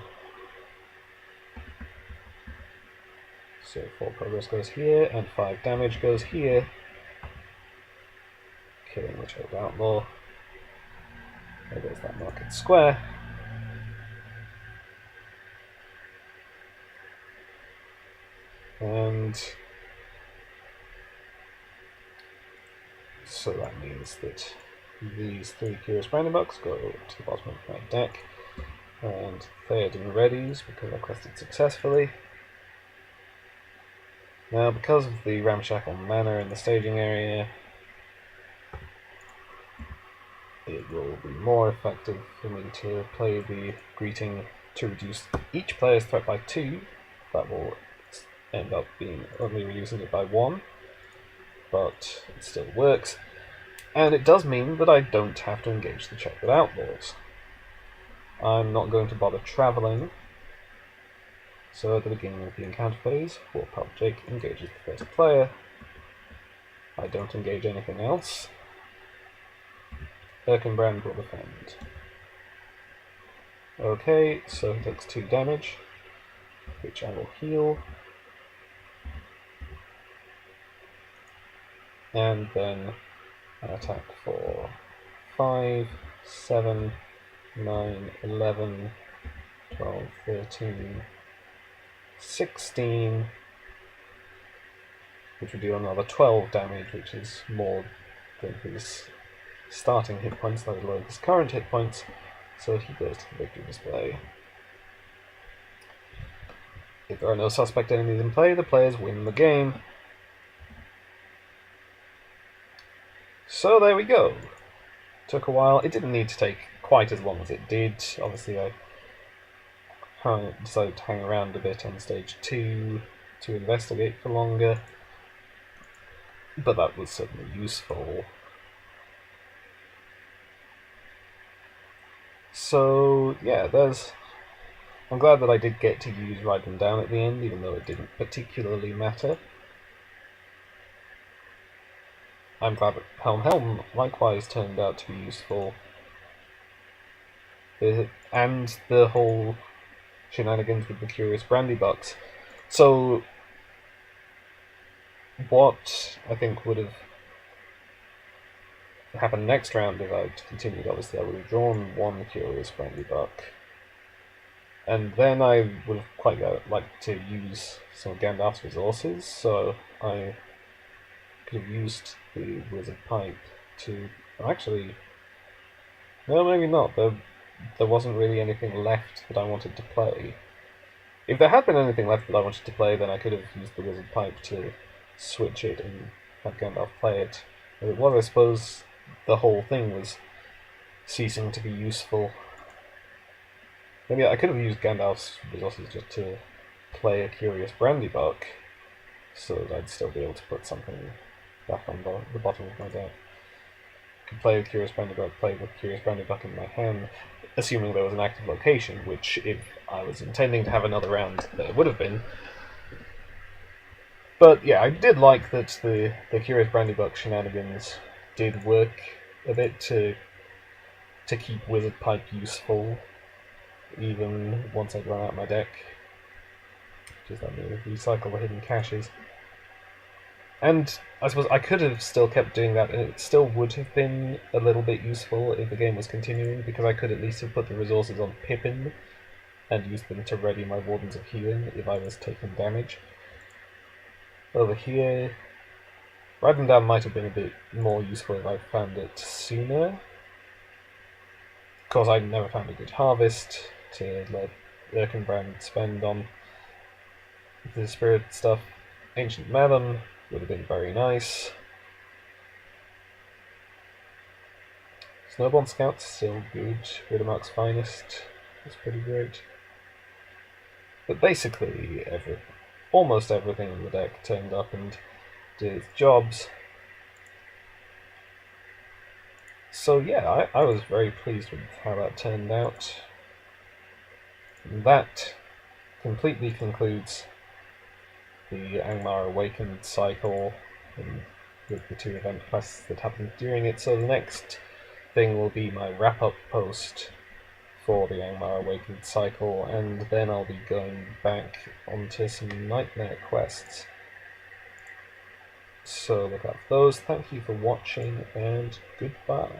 Speaker 1: So 4 progress goes here, and 5 damage goes here. Killing the check with Outlaw. There goes that market square. And so that means that these 3 Curious Branding Bucks go to the bottom of my deck. And Theoden readies because I quested successfully. Now, because of the ramshackle manor in the staging area, it will be more effective for me to play the greeting to reduce each player's threat by 2. That will end up being only reducing it by 1, but it still works. And it does mean that I don't have to engage the check with outlaws. I'm not going to bother travelling. So at the beginning of the encounter phase, Warpub Jake engages the first player. I don't engage anything else. Erkenbrand will defend. Okay, so he takes 2 damage, which I will heal. And then an attack for 5, 7, 9, 11, 12, 13, 16, which would do another 12 damage, which is more than his starting hit points, let alone his current hit points, so he goes to the victory display. If there are no suspect enemies in play, the players win the game. So there we go. Took a while. It didn't need to take quite as long as it did. Obviously I decided to hang around a bit on stage 2 to investigate for longer, but that was certainly useful. So yeah, I'm glad that I did get to use Ride Them Down at the end, even though it didn't particularly matter. I'm glad that Helm likewise turned out to be useful. And the whole shenanigans with the Curious Brandy Bucks. So what I think would have happened next round if I'd continued, obviously I would have drawn 1 Curious Brandy Buck. And then I would have quite liked to use some of Gandalf's resources, so I could have used the Wizard Pipe to... Actually, no, maybe not. There wasn't really anything left that I wanted to play. If there had been anything left that I wanted to play, then I could have used the Wizard Pipe to switch it and have Gandalf play it. But it was, I suppose, the whole thing was ceasing to be useful. Maybe I could have used Gandalf's resources just to play a Curious Brandy Buck, so that I'd still be able to put something back on the bottom of my deck. I could play with Curious Brandy Buck, play with Curious Brandy Buck in my hand, assuming there was an active location, which if I was intending to have another round, there would have been. But yeah, I did like that the Curious Brandy Buck shenanigans did work a bit to keep Wizard Pipe useful, even once I'd run out my deck. Just let me recycle the hidden caches. And I suppose I could have still kept doing that, and it still would have been a little bit useful if the game was continuing, because I could at least have put the resources on Pippin and used them to ready my Wardens of Healing if I was taking damage. Over here, Ride Them Down might have been a bit more useful if I found it sooner. Of course, I never found a good harvest to let Erkenbrand spend on the spirit stuff. Ancient Melon would have been very nice. Snowborn Scout's still good. Riddermark's Finest is pretty great. But basically, almost everything in the deck turned up and did its jobs. So yeah, I was very pleased with how that turned out. And that completely concludes the Angmar Awakened cycle with the 2 event quests that happened during it. So the next thing will be my wrap-up post for the Angmar Awakened cycle, and then I'll be going back onto some Nightmare quests. So look out for those. Thank you for watching, and goodbye.